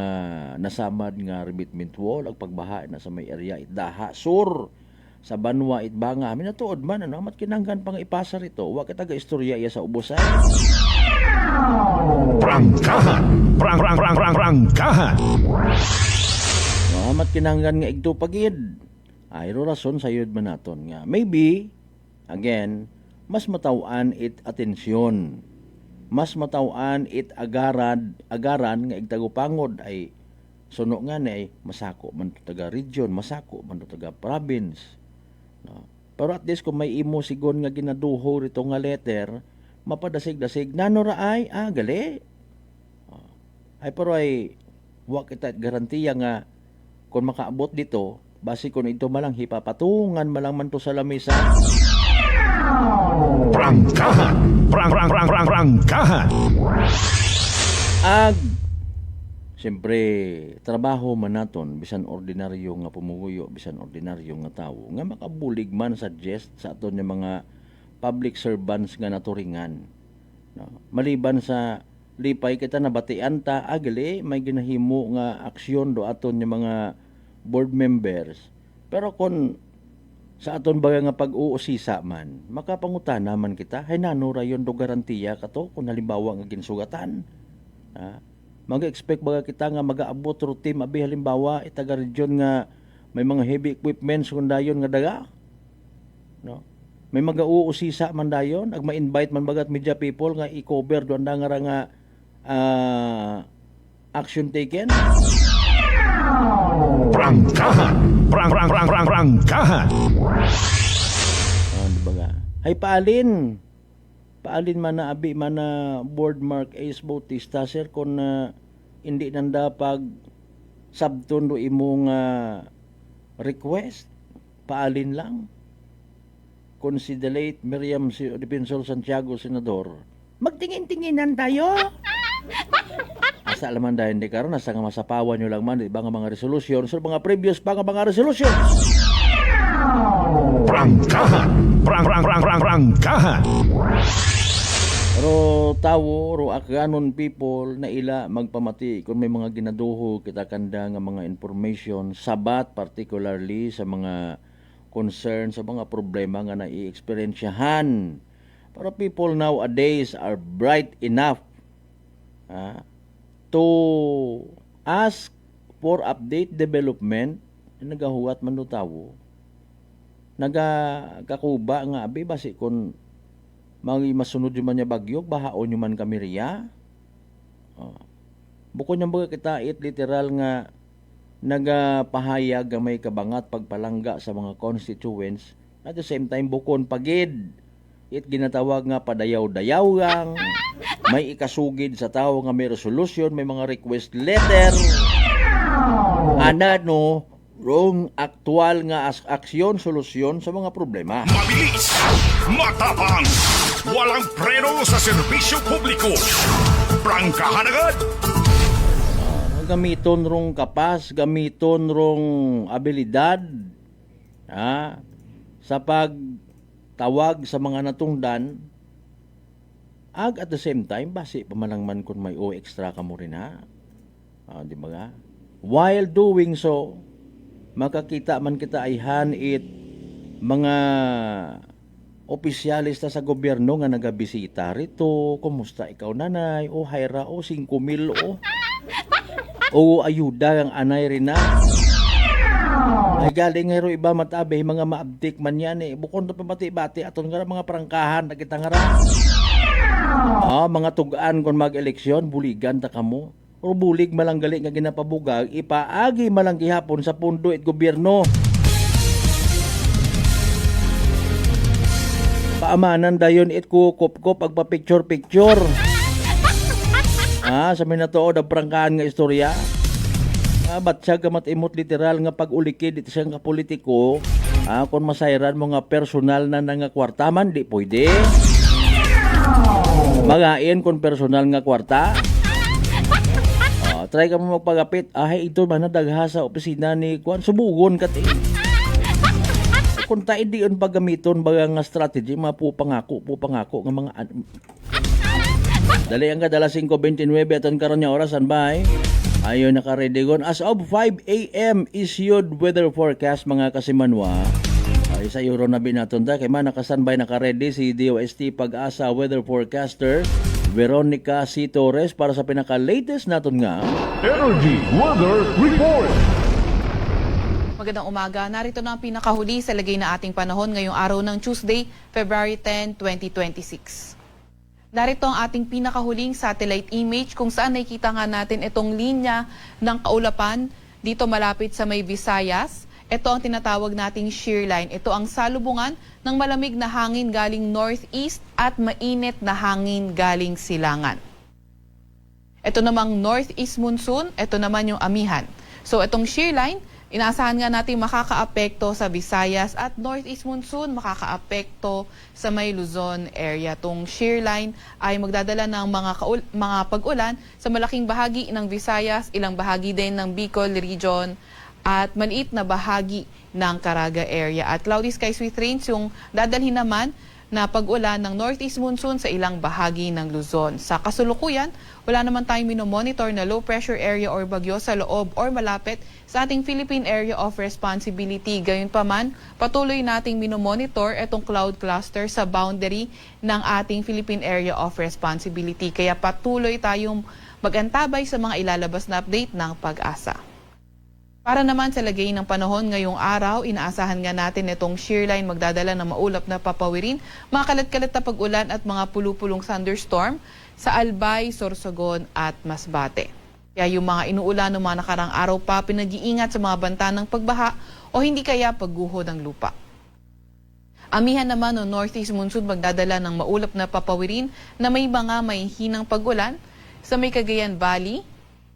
nasamad nga remitment wall ag pagbaha na sa may area Itdaha Sur sa Banwa Itbanga. Minatuod man ano mat kinahanglan pang ipasa rito. Wa kita ga istorya iya sa ubusan. Prangkahan! Prangkahan! Mat kinahanglan nga igto pagid. Ayro rason sayod man naton nga maybe again mas matawan it atensyon. Mas matawan it agaran nga igtagupangod ay suno nga ay masako man to taga region, masako man to taga province, no? Pero at least kung may imo sigon nga ginaduho rito nga letter mapadasig-dasig nano ra ay gali ay pero ay wa kita garantiya nga kung makaabot dito basi kung ito malang hipapatungan malang man to sa lamisa. Prangkahan! Prangkahan! Ag siyempre trabaho man naton bisan ordinaryo nga pumuguyo, bisan ordinaryo nga tawo nga makabulig man suggest sa aton nga mga public servants nga naturingan, no? Maliban sa lipay kita nabatian ta agali may ginahimo nga aksyon do aton nga mga board members, pero kon sa aton baga nga pag-uusisa man makapangutana man kita hay nano rayon do garantiya kato kung halimbawa nga ginsugatan, mag-expect baga kita nga mag-aabot routine abi halimbawa itaga region nga may mga heavy equipments kung dayon nga daga, no? May mag-uusisa man dayon ag ma-invite man bagat media people nga i-cover do anda nga action taken. Prangkahan. Prangkahan. Di ba nga? Hay paalin man na abi man na board Mark Ace Bautista sir kung hindi nanda pag sabton do imong request, paalin lang. Considerate Miriam Defensor Santiago Senador, magtingin-tinginan tayo. Asa alaman dahil hindi karon nasa nga masapawan nyo lang man di ba nga mga resolusyon so mga previous pa nga mga resolusyon. Prangkahan. Prangkahan. Pero tawo ro akganon people na ila magpamati kung may mga ginaduho kita kanda nga mga information sabat particularly sa mga concern sa mga problema nga nai-experiensyahan. Pero people nowadays are bright enough to ask for update development. Nagahuwat man do tawo, nagakakuba nga abi basi kung masunod yung man niya bagyo bahaon yung man kami riya. Bukod niyang baga kita literal nga nagapahayag nga may kabangat pagpalangga sa mga constituents, at the same time bukon pagid ginatawag nga padayaw-dayaw may ikasugid sa tao nga may resolution, may mga request letter no wrong aktual nga aksyon, solusyon sa mga problema. Mabilis, matapang, walang preno sa serbisyo publiko. Prangkahan agad. Gamiton rong kapas, gamiton rong abilidad sa pagtawag sa mga natungdan, ag at the same time basi pamanangman kun may extra ka mo rin di ba nga? While doing so, makakita man kita ay hanit mga opisyalis sa gobyerno nga nagabisita rito, kumusta ikaw nanay, hayra 5,000 o ayuda ang anay rin na. Ay galing ngayro iba matabi, mga maabdik man yan bukod na pamati-bati aton nga mga prangkahan na kita nga mga tugaan kung mag-eleksyon, buligan ta kamo. O bulig malanggali nga ginapabugag, ipaagi malang gihapon sa pundo at gobyerno. Paamanan dayon kukop-kop pagpa-picture-picture. Sa minatuod ang prangkahan nga istorya. Ba't siya gamat-imot literal nga pag-ulikid ito siyang kapolitiko, kung masayran mo nga personal na nga kwartaman, di pwede. Magain kung personal nga kwarta. Try ka mo magpagapit, ito man na dagha sa opisina ni Kwan, subugon ka kung tayo di yun paggamiton baga nga strategy, pupangako nga mga dali ang kadala 5:29 aton karon nga oras anbay. Ayon naka-ready gon as of 5 a.m. issued weather forecast mga kasimanwa. Ay sa euro na binaton ta kay man naka-standby naka-ready si DOST Pag-asa weather forecaster Veronica C. Torres para sa pinaka-latest naton nga Energy Weather Report. Magandang umaga. Narito na ang pinakahuli sa lagay na ating panahon ngayong araw ng Tuesday, February 10, 2026. Narito ang ating pinakahuling satellite image kung saan nakikita nga natin itong linya ng kaulapan dito malapit sa may Visayas. Ito ang tinatawag nating shear line. Ito ang salubungan ng malamig na hangin galing northeast at mainit na hangin galing silangan. Ito namang northeast monsoon, ito naman yung amihan. So itong shear line, Inaasahan nga natin makakaapekto sa Visayas at Northeast monsoon, makakaapekto sa may Luzon area. Itong shear line ay magdadala ng mga pag-ulan sa malaking bahagi ng Visayas, ilang bahagi din ng Bicol region at maliit na bahagi ng Caraga area. At cloudy skies with rains yung dadalhin naman na pag-ulan ng Northeast monsoon sa ilang bahagi ng Luzon. Sa kasulukuyan, wala naman tayong minomonitor na low pressure area or bagyo sa loob or malapit sa ating Philippine Area of Responsibility. Gayunpaman, patuloy nating minomonitor itong cloud cluster sa boundary ng ating Philippine Area of Responsibility. Kaya patuloy tayong mag-antabay sa mga ilalabas na update ng Pag-asa. Para naman sa lagay ng panahon ngayong araw, inaasahan nga natin itong shear line magdadala ng maulap na papawirin, mga kalat-kalat na pag-ulan at mga pulupulong thunderstorm sa Albay, Sorsogon at Masbate. Kaya yung mga inuulan ng mga nakarang araw pa, pinag-iingat sa mga banta ng pagbaha o hindi kaya pagguho ng lupa. Amihan naman ng Northeast monsoon magdadala ng maulap na papawirin na may mga mahihinang pag-ulan sa may Cagayan Valley,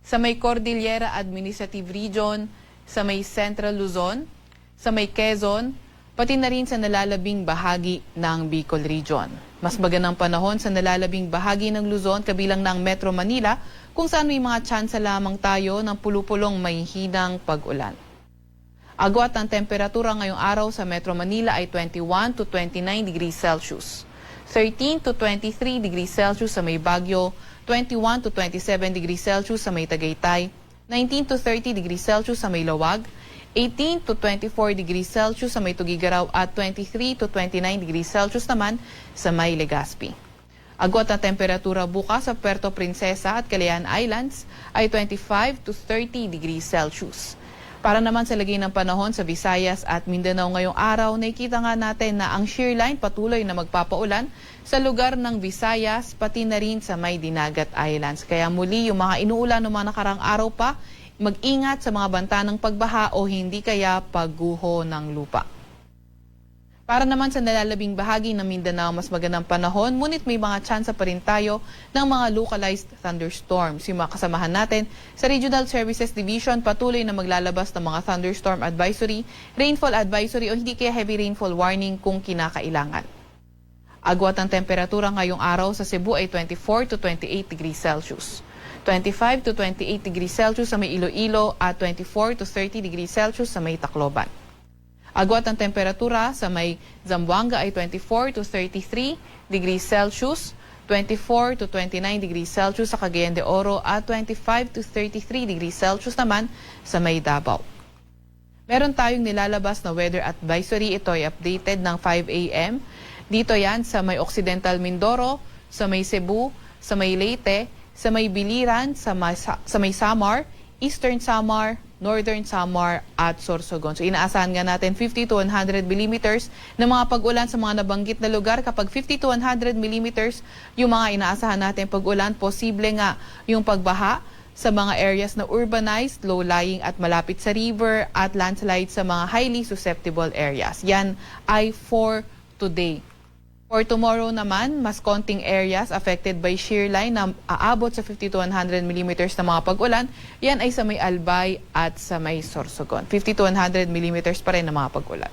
sa may Cordillera Administrative Region, sa may Central Luzon, sa may Quezon, pati na rin sa nalalabing bahagi ng Bicol Region. Mas magandang panahon sa nalalabing bahagi ng Luzon kabilang ng Metro Manila kung saan may mga tsansa lamang tayo ng pulupulong may hinang pag-ulan. Agwat ang temperatura ngayong araw sa Metro Manila ay 21 to 29 degrees Celsius. 13 to 23 degrees Celsius sa may Baguio, 21 to 27 degrees Celsius sa may Tagaytay, 19 to 30 degrees Celsius sa may Lawag, 18 to 24 degrees Celsius sa may Tugigaraw at 23 to 29 degrees Celsius naman sa may Legazpi. Agwat na temperatura bukas sa Puerto Princesa at Calayan Islands ay 25 to 30 degrees Celsius. Para naman sa lagay ng panahon sa Visayas at Mindanao ngayong araw, nakikita nga natin na ang shear line patuloy na magpapaulan sa lugar ng Visayas pati na rin sa may Dinagat Islands. Kaya muli yung mga inuulan ng mga nakarang araw pa, mag-ingat sa mga banta ng pagbaha o hindi kaya pagguho ng lupa. Para naman sa nalalabing bahagi ng Mindanao, mas magandang panahon, ngunit may mga tsansa pa rin tayo ng mga localized thunderstorms. Yung mga kasamahan natin sa Regional Services Division, patuloy na maglalabas ng mga thunderstorm advisory, rainfall advisory o hindi kaya heavy rainfall warning kung kinakailangan. Agwat ang temperatura ngayong araw sa Cebu ay 24 to 28 degrees Celsius. 25 to 28 degrees Celsius sa may Iloilo at 24 to 30 degrees Celsius sa may Tacloban. Agwat ang temperatura sa may Zamboanga ay 24 to 33 degrees Celsius, 24 to 29 degrees Celsius sa Cagayan de Oro at 25 to 33 degrees Celsius naman sa may Davao. Meron tayong nilalabas na weather advisory. Ito ay updated ng 5 a.m. Dito yan sa may Occidental Mindoro, sa may Cebu, sa may Leyte, sa may Biliran, sa may Samar, Eastern Samar, Northern Samar at Sorsogon. So inaasahan nga natin 50 to 100 millimeters na mga pag-ulan sa mga nabanggit na lugar. Kapag 50 to 100 millimeters yung mga inaasahan natin pag-ulan, posible nga yung pagbaha sa mga areas na urbanized, low-lying at malapit sa river at landslide sa mga highly susceptible areas. Yan ay for today. For tomorrow naman, mas konting areas affected by shear line na aabot sa 50 to 100 millimeters na mga pag-ulan. Yan ay sa may Albay at sa may Sorsogon. 50 to 100 millimeters pa rin na mga pag-ulan.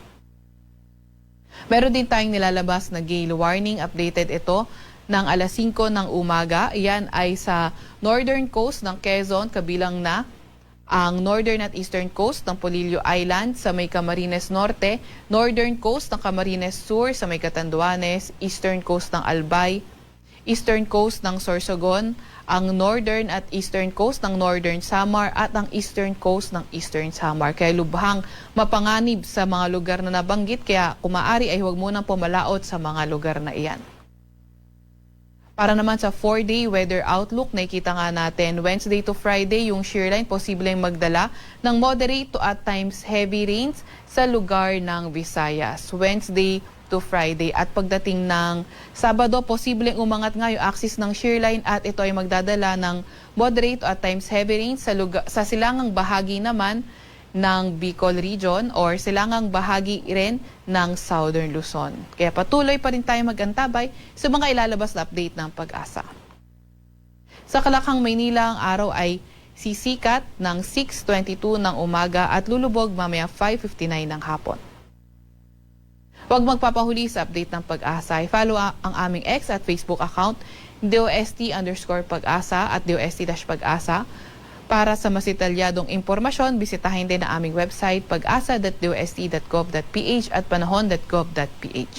Meron din tayong nilalabas na gale warning. Updated ito ng alas 5 ng umaga. Yan ay sa northern coast ng Quezon, kabilang na ang northern at eastern coast ng Polillo Island sa may Camarines Norte, northern coast ng Camarines Sur sa may Catanduanes, eastern coast ng Albay, eastern coast ng Sorsogon, ang northern at eastern coast ng Northern Samar at ang eastern coast ng Eastern Samar. Kaya lubhang mapanganib sa mga lugar na nabanggit, kaya kung maaari ay huwag munang pumalaot sa mga lugar na iyan. Para naman sa 4-day weather outlook, nakikita nga natin Wednesday to Friday yung shear line posibleng magdala ng moderate to at times heavy rains sa lugar ng Visayas. Wednesday to Friday at pagdating ng Sabado, posibleng umangat nga yung axis ng shear line at ito ay magdadala ng moderate to at times heavy rains sa silangang bahagi naman ng Bicol Region or silangang bahagi rin ng Southern Luzon. Kaya patuloy pa rin tayo mag-antabay sa mga ilalabas na update ng Pag-asa. Sa Kalakang, Maynila, ang araw ay Sisikat ng 6:22 ng umaga at lulubog mamaya 5:59 ng hapon. Huwag magpapahuli sa update ng Pag-asa. I-follow ang aming X at Facebook account DOST_Pag-asa at DOST-Pag-asa. Para sa mas detalyadong impormasyon, bisitahin din ang aming website pag-asa.dost.gov.ph at panahon.gov.ph.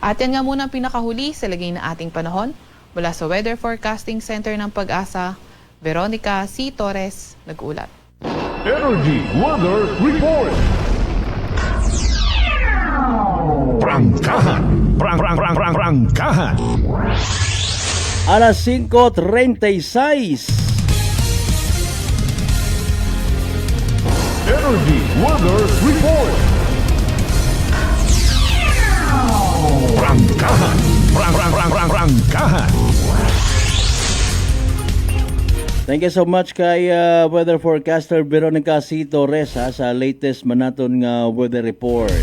At yan nga muna ang pinakahuli sa lagay na ating panahon. Mula sa Weather Forecasting Center ng Pag-asa, Veronica C. Torres, nag-ulat. Energy Weather Report. Prangkahan. Prangkahan. Alas 5:36. Energy Weather Report. Prangkahan. Prangkahan. Thank you so much kay weather forecaster Veronica C. Torres sa latest manaton nga weather report.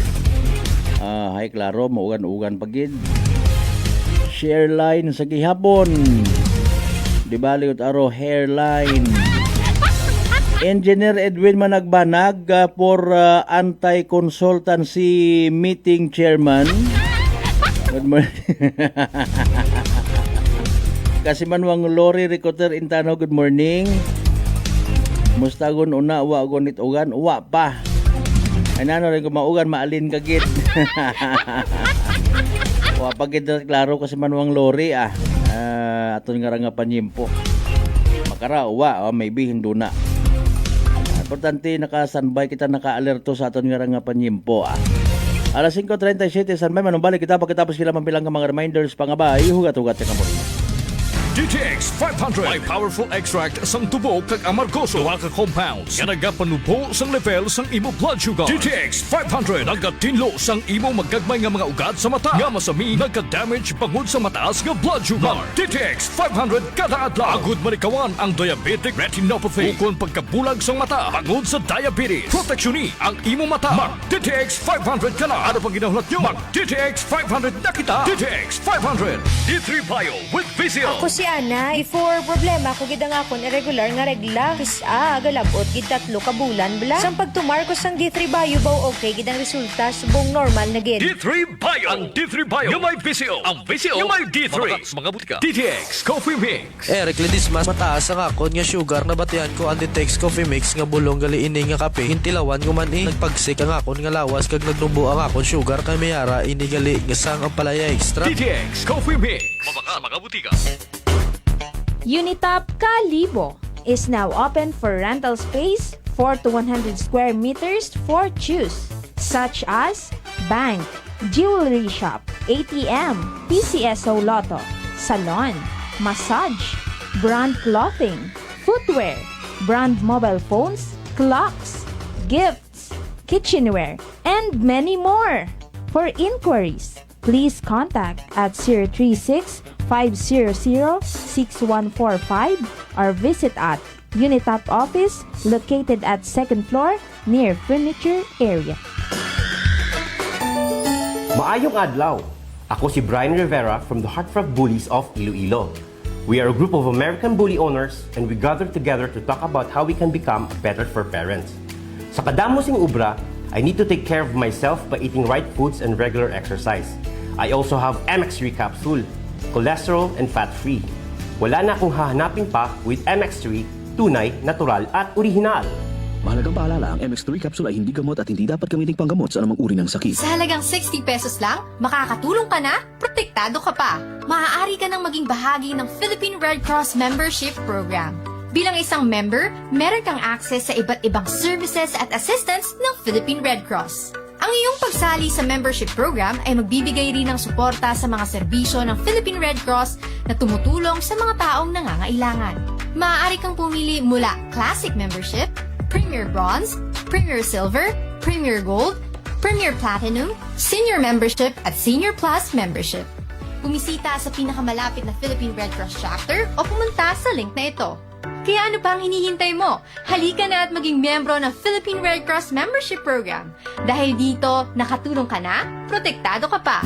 Hay klaro, maugan-ugan pagid. Share line sa gihapon. Di bali ut aro hairline. Engineer Edwin Managbanag for anti-consultancy meeting chairman. Good morning. Kasi manwang Lori Ricoter Intano, good morning. Mustagon una, uwa gonit ugan, uwa pa. Ay nano rin kumaugan, maalin kagit. Uwa pagit na klaro kasi manwang Lori aton nga nga panyimpo. Makara, uwa, maybe hindu na. Importante naka-standby kita, naka-alerto sa aton nga panyimpo Alas 5:37, sanbay manumbalik kita pagkatapos kila mampilang ka mga reminders pangabay, hugat-hugat ka mo. DTX 500 may powerful extract sang tubo kag amargoso. Duha ka compounds nga nagapanubo sang level sang imo blood sugar. DTX 500 nagatinlo sang imo magagmay nga mga ugat sa mata nga masami nagka-damage bangod sa mataas nga blood sugar. DTX 500 kada adlaw agud manikawan ang diabetic retinopathy ukon pagkabulag sang mata bangod sa diabetes. Proteksyon ang imo mata. Mag DTX 500 kana. Ano pang ginahulot nyo? Mag DTX 500 na kita. DTX 500 D3 Bio with Vizio. Ako si Ana, before problema ko gid ang akon irregular nga regla. Galabot gid 3 ka bulan bla. Sang pagtumar ko sang D3 Bio baw okay gid ang resulta subong normal na gid. D3 Bio. Ang D3 Bio yung may Vizio. Ang Vizio yung may D3. Mga butika. DTX Coffee Mix. Eric Ledis mas mataas ang akon nga sugar na batian ko ang DTX Coffee Mix nga bulong gali ini nga kape. Hintilawan ko man nagpagsik ang akon nga lawas kag nagdumbo ang akon sugar kay mayara ini gali nga sang ang palaya extra. DTX Coffee Mix. Mga butika. Unitop Kalibo is now open for rental space 4 to 100 square meters for choose, such as bank, jewelry shop, ATM, PCSO Lotto, salon, massage, brand clothing, footwear, brand mobile phones, clocks, gifts, kitchenware, and many more. For inquiries, please contact at 036-500-6145 or visit at Unitop office located at 2nd floor near furniture area. Maayong adlaw! Ako si Brian Rivera from the Heartfrog Bullies of Iloilo. We are a group of American bully owners and we gather together to talk about how we can become better for parents. Sa kadamosing ubra, I need to take care of myself by eating right foods and regular exercise. I also have MX3 capsule, cholesterol and fat-free. Wala na akong hahanapin pa with MX3, tunay, natural at orihinal. Mahalagang paalala, ang MX3 capsule ay hindi gamot at hindi dapat gamiting panggamot sa anumang uri ng sakit. Sa halagang 60 pesos lang, makakatulong ka na, protektado ka pa. Maaari ka nang maging bahagi ng Philippine Red Cross Membership Program. Bilang isang member, meron kang access sa iba't ibang services at assistance ng Philippine Red Cross. Ang iyong pagsali sa membership program ay magbibigay rin ng suporta sa mga serbisyo ng Philippine Red Cross na tumutulong sa mga taong nangangailangan. Maaari kang pumili mula Classic Membership, Premier Bronze, Premier Silver, Premier Gold, Premier Platinum, Senior Membership at Senior Plus Membership. Bumisita sa pinakamalapit na Philippine Red Cross chapter o pumunta sa link na ito. Kaya ano pa ang hinihintay mo? Halika na at maging miyembro ng Philippine Red Cross Membership Program. Dahil dito, nakatulong ka na, protektado ka pa.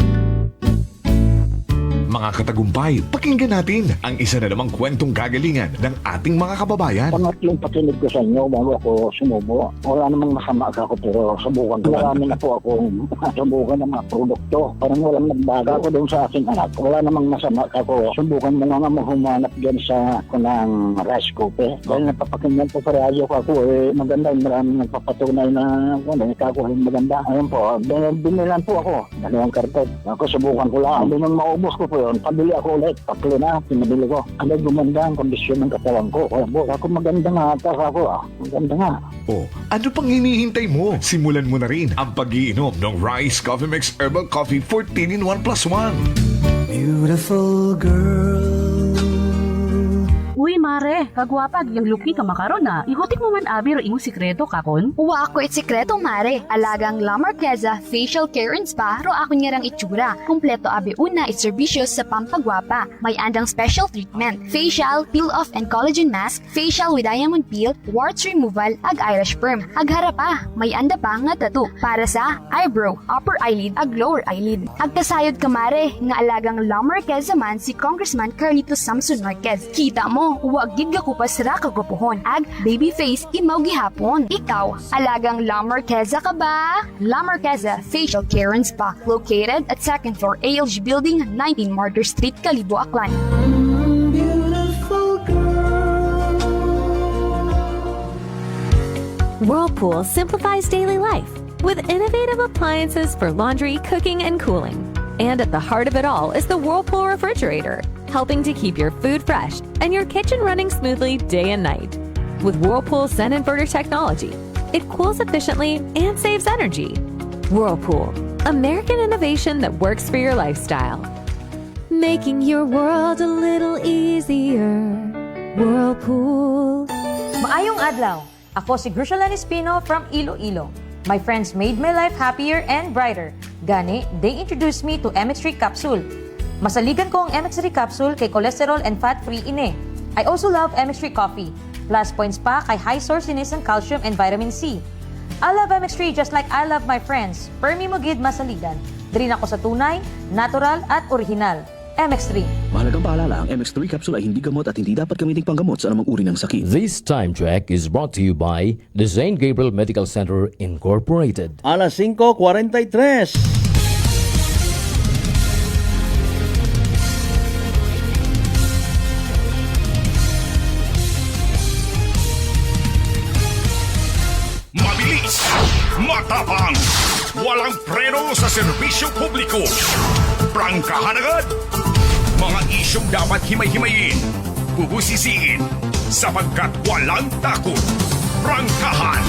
mga katagumpay. Pakinggan natin ang isa na namang kwentong kagalingan ng ating mga kababayan. Pangatlong pakinig ko sa inyo bago ako sumubo. Wala namang masama ako pero subukan ko. Marami na po akong subukan ng mga produkto. Parang walang nagbago ako doon sa aking anak. Wala namang masama ako. Subukan mo nga humanap dyan sa kunang rice cooker. Dahil napapakinggan po sa radyo ko ako maganda. Maraming nagpapatunay na ikakuha yung maganda. Ayun po, binilan po ako. Dalawang karton. Ako subukan ko lang. Nung maubos ko po yun, pabili ako ulit. Tatlo na, pinabili ko. Ano gumanda ang kondisyon ng katawan ko. Kaya po, ako maganda nga. Tapos ako, maganda nga. Oh, ano pang hinihintay mo? Simulan mo na rin ang pag-iinom ng Rice Coffee Mix Herbal Coffee 14 in 1 plus 1. Beautiful girl. Uy, mare, kagwapag, yung luki ka makaron na. Igutik mo man abi ro imong sikreto kakon. Uwa ako it sikreto, mare. Alagang La Marqueza Facial Care and Spa ro ako niyarang itsura. Kompleto abi una it serbisyos sa pampagwapa. May andang special treatment, facial, peel-off and collagen mask, facial with diamond peel, warts removal, ag eyelash perm. Ag harapa, may anda pa nga tattoo para sa eyebrow, upper eyelid, ag lower eyelid. Ag kasayod ka, mare, nga alagang La Marqueza man si Congressman Carlito Samson Marquez. Kita mo, huwag gid ko pa sira kagapuhon. Ag baby face imaw gihapon. Ikaw, alagang La Marqueza ka ba? La Marqueza Facial Care and Spa, located at 2nd floor ALG Building, 19 Martyr Street, Kalibo, Aklan. Whirlpool simplifies daily life with innovative appliances for laundry, cooking, and cooling. And at the heart of it all is the Whirlpool refrigerator, helping to keep your food fresh and your kitchen running smoothly day and night. With Whirlpool Sun Inverter technology, it cools efficiently and saves energy. Whirlpool, American innovation that works for your lifestyle. Making your world a little easier. Whirlpool. Maayong adlaw. Ako si Grushalan Espino from Iloilo. My friends made my life happier and brighter. Gani, they introduced me to MX3 capsule. Masaligan ko ang MX3 capsule kay cholesterol and fat-free ine. I also love MX3 coffee. Plus points pa kay high sourciness ng calcium and vitamin C. I love MX3 just like I love my friends. Permi mo gid masaligan. Diri na ko sa tunay, natural at original. MX3. Mahalagang paalala, ang MX3 capsule ay hindi gamot at hindi dapat gamiting panggamot sa anumang uri ng sakit. This time check is brought to you by the St. Gabriel Medical Center Incorporated. Alas 5:43. Mabilis, matapang, walang preno sa serbisyo publiko. Prangkahan agad. Mga isyong dapat himay-himayin, bubusisiin, sapagkat walang takot. Prangkahan.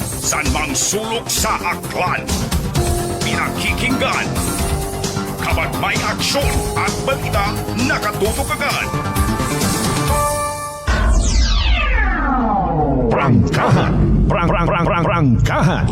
San mang sulok sa aklan, pinakikinggan. Kapag may aksyon at balita, nakatutok agad. Prangkahan. Prangkahan. Prangkahan.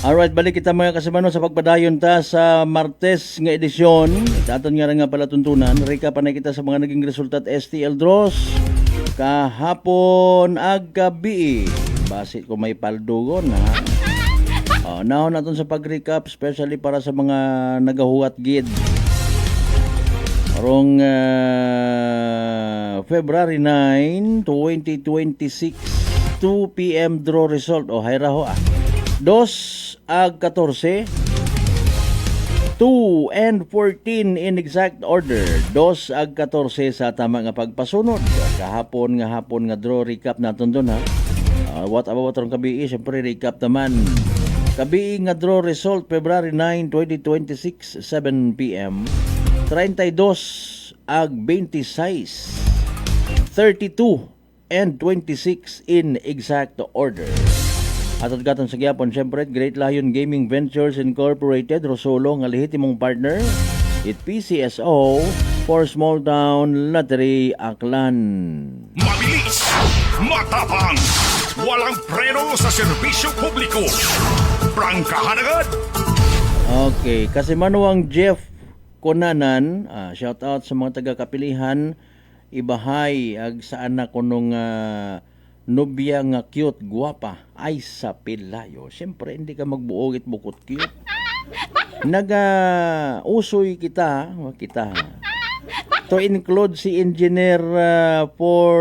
Alright, balik kita mga kasamano sa pagpadayon ta sa Martes nga edisyon. Aton nga nga pala tuntunan. Recap na kita sa mga naging resulta at STL draws kahapon ag gabi. Basit ko may paldugon ha. Now naton sa pag-recap especially para sa mga nagahuwat gid. Karong February 9, 2026, 2 p.m. draw result. Hayra ho 2 ag 14, 2 and 14 in exact order. 2 ag 14 sa tama nga pagpasunod. Kahapon nga draw recap naton doon ha. What about ang kabii? Siyempre recap naman. Kabii nga draw result February 9, 2026, 7 p.m. 32 ag 26, 32 and 26 in exact order. At gaton sa gyapon syempre Great Lion Gaming Ventures Incorporated Rosolo nga lehitimong partner it PCSO for Small Town Lottery Aklan. Mabilis, matapang, walang preno sa serbisyo publiko. Prangkahan agad. Okay, kasi manuang Jeff Konanan, shout out sa mga taga-kapilihan, ibahay ag saan na kunong nobya nga cute, guwapa, ay sa Pilayo. Siyempre, hindi ka magbuog it bukot cute. Usoy kita to include si engineer for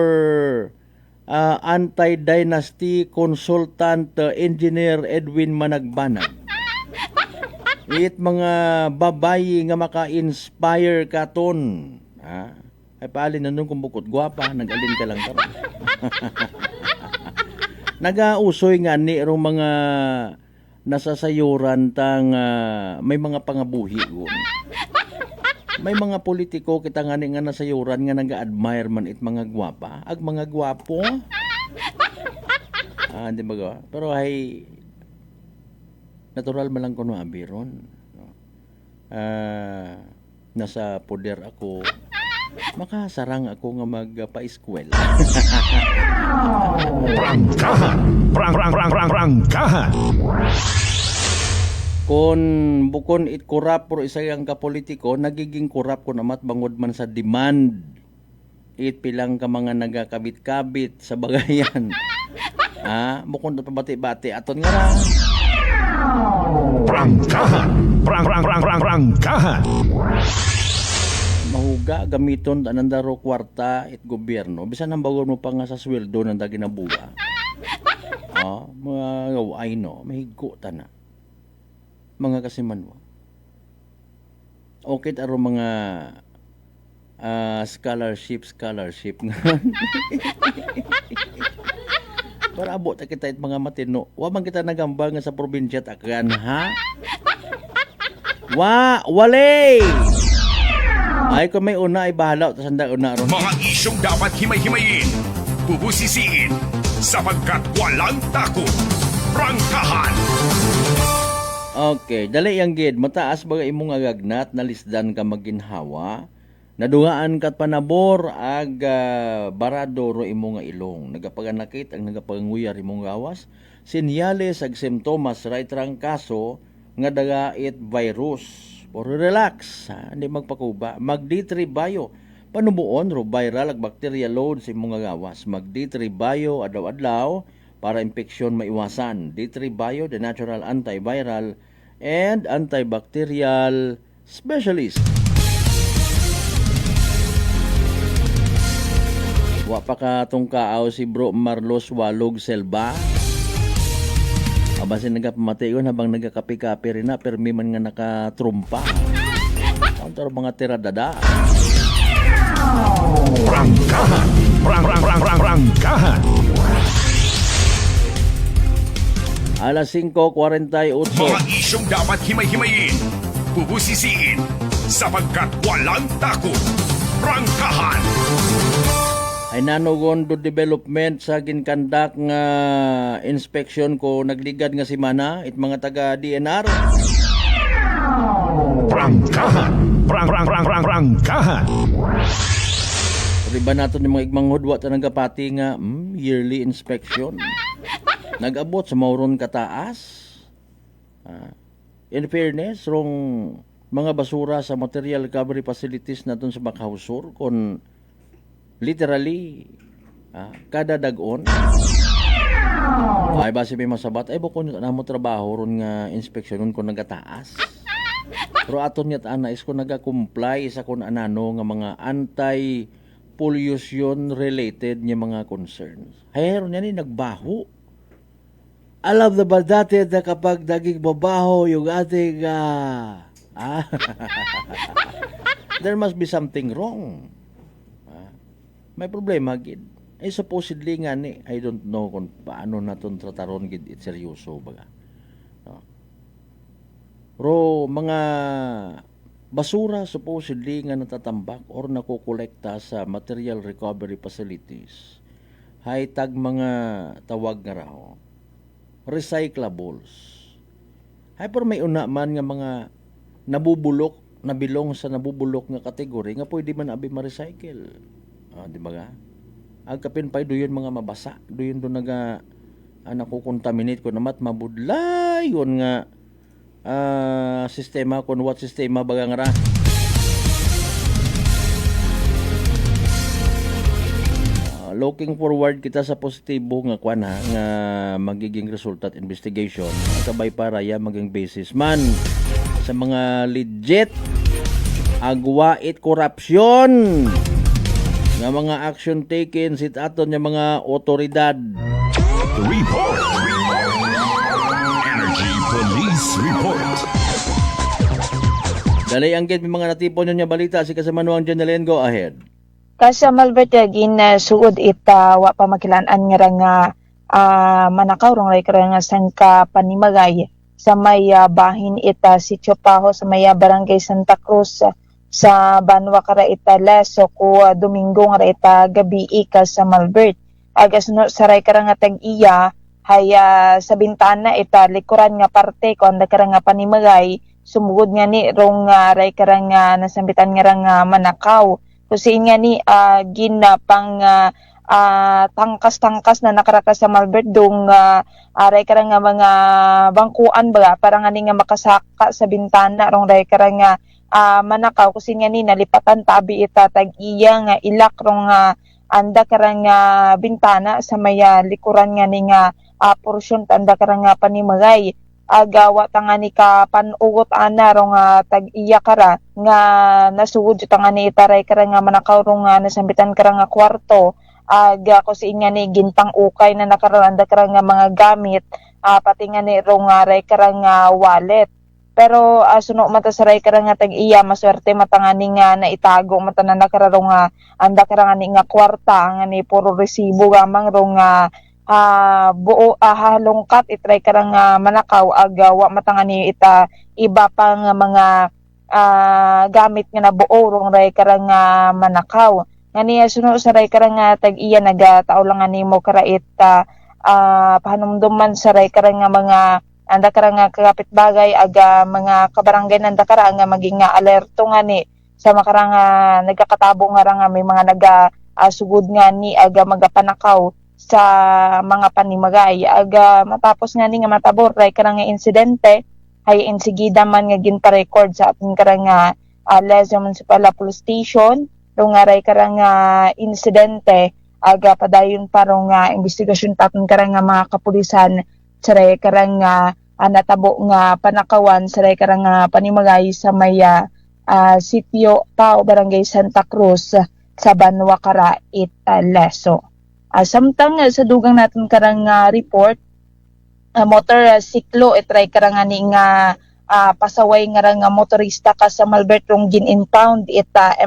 anti-dynasty consultant engineer Edwin Managbanag. It mga babayi nga maka-inspire katon. Ay paalin na nun kung bukod gwapa, nag-alin ka lang ka. Nag-ausoy nga ni rong mga nasasayuran tang may mga pangabuhi gun. May mga politiko kita nga ni nga nasayuran nga nag-admire man it mga gwapa, ag mga gwapo. Di ba ga? Pero ay natural man lang kuno abiron. Nasa poder ako, makasarang ako nga magpa-eskwela. Prangkahan. Kung bukon it kurap pero isa yang kapolitiko, nagiging kurap kung amat bangod man sa demand. It pilang ka mga nagakabit-kabit sa bagayan. Bukon ito pabati-bati. Aton nga ra. Prangkahan. Mahuga gamiton anandaro kwarta it gobyerno. Bisan ang bago mo pa nga sa sweldo nang da ginabuga. Mga gaway no, mahigo ta na. Mga kasimanwa. Okay aro mga scholarship nga. Para abot ta kita it mga matino. Wa man kita nagambal nga sa probinsya takan ha. Wale! Ay kung may una ay bahala ta sanda una ron. Mga isyong dapat himay-himayin, bubusisiin, sapagkat walang takot. Prangkahan. Okay, dali yang gid mataas baga imong agagnat nalisdan ka maginhawa. Naduhaan kat panabor ag barado ro imong nga ilong. Nagapaganakit ang nagapanguyar imong gawas. Sinyales ag simptomas right rang kaso nga dagait virus. Or relax, hindi magpakuba. Mag D3 Bio. Panubuon ro viral ag bacteria load sa imong gawas. Mag D3 Bio adlaw-adlaw para infeksyon maiwasan. D3 Bio, the natural antiviral and antibacterial specialist. Wa pa ka tong kaaw si Bro Marlos Walog Selva. Abasin nagapamati yun habang nagakapi-kapi rin na permi man nga nakatrumpa. Counter mga tiradada. Prangkahan. Prangkahan. Alas 5:48. Mga isyong dapat himay-himayin, bubusisiin, sapagkat walang takot. Prangkahan. Ay nanugon do development sa ginkandak nga inspection ko nagligad nga si Mana it mga taga DNR. Prangkahan. Prangkahan. Riba nato ni mga igmanghod wa ta nagapati nga yearly inspection. Nag-abot sa mauron kataas. In fairness, rong mga basura sa material recovery facilities naton sa Makausur kon literally kada dag-on ay base may masabat ay bukon na mo trabaho ron nga inspeksyonon kon nagataas. Pero aton niya ana is ko naga-comply sa kun anano nga mga anti-pollution related nga mga concerns. Hayron yan nagbaho. Alam na ba dati na kapag naging babaho yung ating there must be something wrong. May problema gid. Supposedly nga ni, I don't know kung paano naton trataron gid it seryoso baga. Pero mga basura supposedly nga natatambak or nakokolekta sa material recovery facilities hay tag mga tawag nga raw recyclables. Hay pero may una man nga mga nabubulok, nabilong sa nabubulok nga kategory nga pwede man abi ma-recycle. Di ba ga? Agkapin pa doon mga mabasa. Doon naga nakukontaminate ko namat mabudlay yun nga sistema kung what sistema baga nga ra. looking forward kita sa positibo nga kwan ha, nga magiging resulta at investigation. Sabay para ya maging basis man sa mga legit agwait korupsyon nga mga action taken sit aton nga mga otoridad. Report. Energy Police Report. Dalay ang may mga natipon nyo niya balita si Kasamanuang Janelen, go ahead. Kasa Malbert gin suod ita wa pa makilaan nga nga manakaw rong ray nga sangka panimagay sa may bahin ita Sitio Paho sa may Barangay Santa Cruz sa Banwa kara ita Leso ko Domingo nga ita gabi ika sa Malbert. Agas no saray kara nga tag-iya hay sa bintana ita likuran nga parte ko anda kara nga panimagay sumugod nga ni rong ray karang nasambitan nga rang manakaw kasi nga ni ginapang tangkas-tangkas na nakarakas sa Malbert dong ray karang mga bangkuan ba para nga ni nga makasaka sa bintana rong ray karang manakaw kasi nga ni nalipatan tabi ita tag-iya nga ilak rong anda karang bintana sa maya likuran nga ni nga porsyon anda karang panimagay agawa tangani ka panugot ana rong tag-iya kara nga nasugod tangani itaray kara nga manakaw rong nasambitan kara nga kwarto aga ko si nga ni gintang ukay na nakaranda kara nga mga gamit pati nga ni rong ray kara nga wallet pero suno mata sa ray kara nga tag-iya maswerte matangani nga naitago mata na nakara rong anda kara nga ni nga kwarta nga ni puro resibo gamang rong buo halongkat itry karang manakaw agawa matangani ita iba pang mga gamit nga nabuo rong ray karang manakaw ngani suno sa ray karang tag-iya nagatao lang nimo kara ita pahanumduman sa ray karang mga anda karang kapitbagay aga mga kabarangay nanda kara nga maging alerto ngani sa makarang nagkakatabo nga nga may mga sugod nga ni aga magapanakaw sa mga panimagay aga matapos nga ni nga matabor ray karang insidente hay insigida man nga ginpa-record sa ating karang Leso Municipal Police Station rong ray karang insidente aga padayon parong investigasyon taton karang mga kapulisan sa ray karang natabo nga panakawan sa ray karang panimagay sa may Sitio Pao Barangay Santa Cruz sa Banwa kara Leso. Samtang sa dugang natin karang report motor siklo itry karang ni nga pasaway nga motorista ka sa Malbert rong gin-impound ita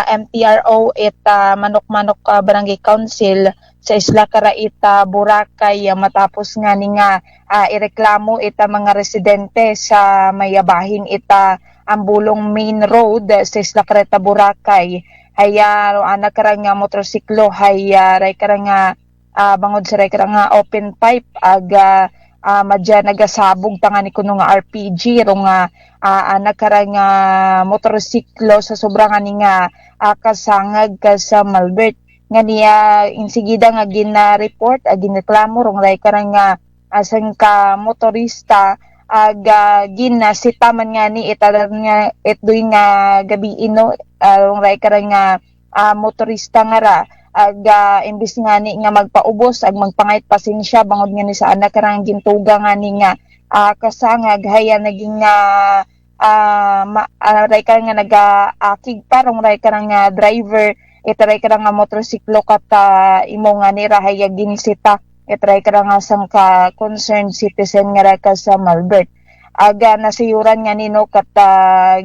MTRO ita Manok-Manok Barangay Council sa Isla Kara ita Boracay matapos nga ni nga ireklamo ita mga residente sa mayabahin ita ang bulong main road sa Isla Kara ita Boracay haya anak karang motorsiklo haya ray karang bangod sa ray karang open pipe aga madya nagasabog tangani kuno nga RPG rong anak karang motorsiklo sa sobrang ani nga kasangag ka sa Malbert nga niya insigida nga gina-report ginreklamo rong ray karang asang ka motorista aga ginasita man nga ni italan nga itdoy nga gabi ino rong ray karang motorista nga ra aga imbis nga ni nga magpaubos ag magpangayt pasensya bangod nga ni sa anak karang gintuga nga ni nga kasangag haya naging ray karang nagaakig pa rong ray karang driver itaray karang motorsiklo kat imo nga ni ra haya ginisita itry karang sang ka concerned citizen nga ra ka sa Malbert aga nasayuran nga nino kat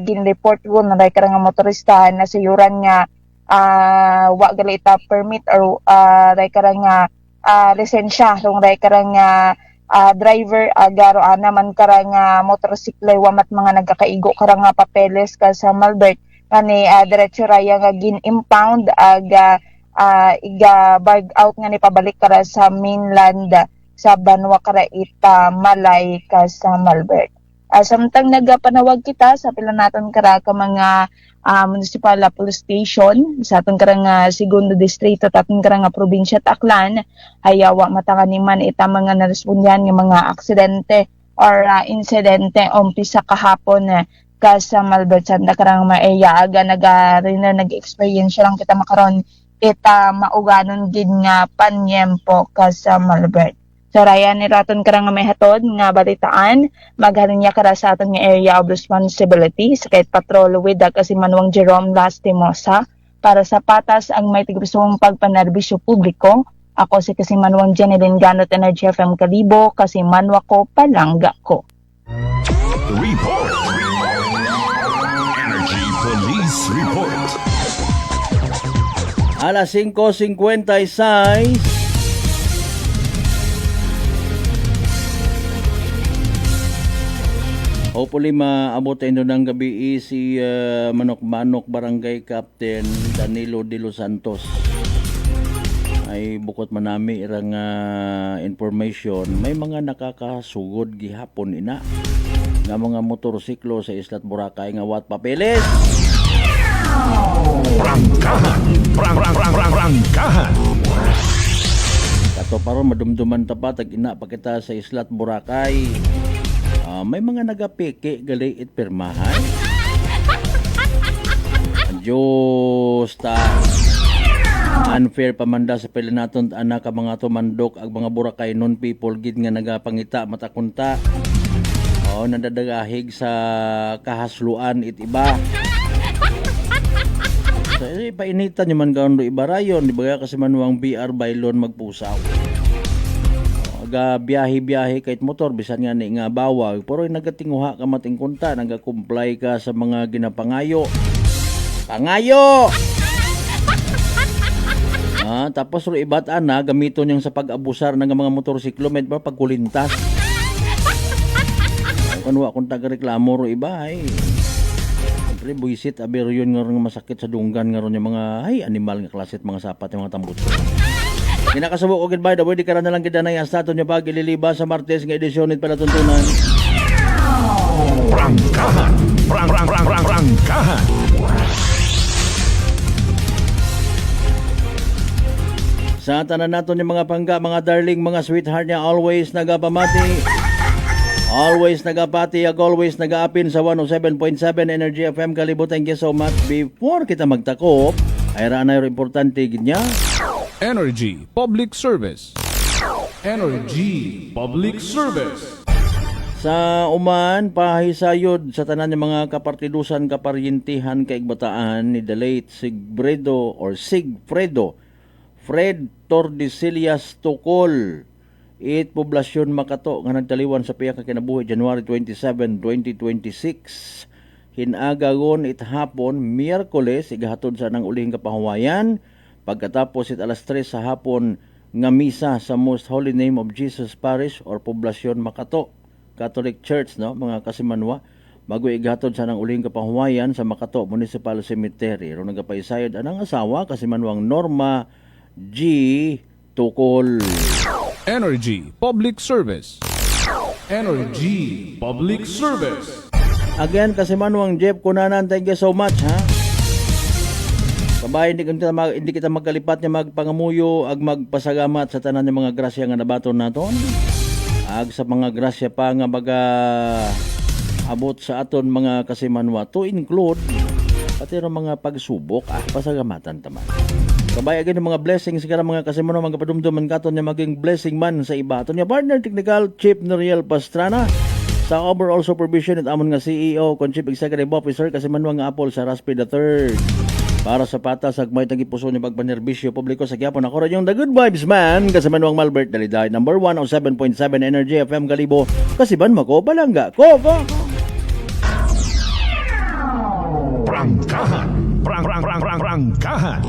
gin-report ko na ray karang motorista nasayuran nga wa gali ita permit or ray karang lisensya rong ray karang driver agaro man karang motorsiklo wamat mga nagkakaigo karang papeles ka sa Malbert kani diretso raya nga gin-impound aga iga bag out nga ni pabalik kara sa mainland sa Banwa kara ita Malay ka sa Malbert. Samtang nagapanawag kita sa pila naton kara ka mga municipal police station sa aton kara nga segundo distrito taton kara nga probinsya Aklan hayawa matanganiman ita mga narespondan nga mga aksidente or insidente umpisa kahapon ka sa Malbert sanda karang maeya aga nag-experience lang kita makaron ita mauganon gid nga panyempo sa Malbert. So raya ni raton karang nga may hatod nga balitaan, maghalin niya kara sa aton nga area of responsibility sa kahit patrol with kasi Manuang Jerome Lastimosa para sa patas ang may tigusong pagpanerbisyo publiko. Ako si kasi Manuang Jeneline Ganot Energy FM Kalibo kasi manwa ko palangga ko. Report. Energy Police Report. Alas 5:56. Hopefully maabot tayo ng gabi si Manok-Manok Barangay Captain Danilo de los Santos. Ay bukod manami irang information, may mga nakakasugod gihapon ina nga mga motorsiklo sa Islat Boracay nga wat papeles. Prangkahan. Kato paron madumduman ta pa tag ina pa kita sa Islat Boracay. May mga nagapeke gali it pirmahan. Diyos ta unfair pamanda sa pili naton anak ka mga tumandok ang mga Boracay non people gid nga nagapangita matakunta. Nadadagahig sa kahasluan it iba. So, painitan nyo man gawin do iba rayon. Di ba kasi manuang BR baylon magpusaw. Biyahe-biyahe kahit motor bisan nga ni nga bawag. Pero nagatinguha ka matingkunta, nagakomply ka sa mga ginapangayo. Pangayo! Tapos ro iba't ana gamito niyang sa pag-abusar ng mga motorsiklo med ba pagkulintas. Kanwa kung taga-reklamo ro iba ay. Siyempre buisit aber yun nga ron masakit sa dunggan nga ron yung mga animal nga klaset mga sapat yung mga tambutso. Kinakasabok og by the way di ka na lang kita na yung stato niya pag ililiba sa Martes nga edisyon nit pala tuntunan. Prangkahan. Prangkahan. Sa tanan naton yung mga pangga, mga darling, mga sweetheart niya always nagapamati. Always nagapati, always nagaapin sa 107.7 Energy FM Kalibo. Thank you so much. Before kita magtakop, ay ranay importante niya. Energy Public Service. Energy Public Service. Sa uman, pahisayod sa tanan ng mga kapartidusan kaparyentihan kaigbataan ni the late Sigfredo Fred Tordesillas Tukol. Poblasyon Makato nga nagtaliwan sa piya ka kinabuhi January 27, 2026. Hinagagon hapon Miyerkules igahatod sa nang ulihing kapahawayan pagkatapos alas 3 sa hapon nga misa sa Most Holy Name of Jesus Parish or Poblasyon Makato Catholic Church mga kasimanwa bago igahatod sa nang ulihing kapahawayan sa Makato Municipal Cemetery. Ro nagapaisayod anang asawa kasimanwang Norma G. Tukol. Energy Public Service. Energy Public Service. Again, kasi manuang Jeff Kunanan, thank you so much, ha? Kabay, hindi kita magkalipat niya magpangamuyo ag magpasagamat sa tanan ng mga grasya nga nabaton naton. Ag sa mga grasya pa nga baga abot sa aton mga kasimanwa to include pati ro mga pagsubok pasagamatan taman. Kabay agad mga blessings ka mga kasimanwa mga padumduman katon niya maging blessing man sa iba. Aton niya partner technical Chief Noriel Pastrana sa overall supervision at amon nga CEO kon Chief Executive Officer kasimanwa nga Apple sa Raspi III. Para sa patas agmay tagipuso ni pagpanerbisyo publiko sa Quiapo na yung The Good Vibes Man kasimanwang Malbert Daliday number 1 o 7.7 Energy FM Kalibo kasiban mako balangga ko. Prangkahan. Prangkahan.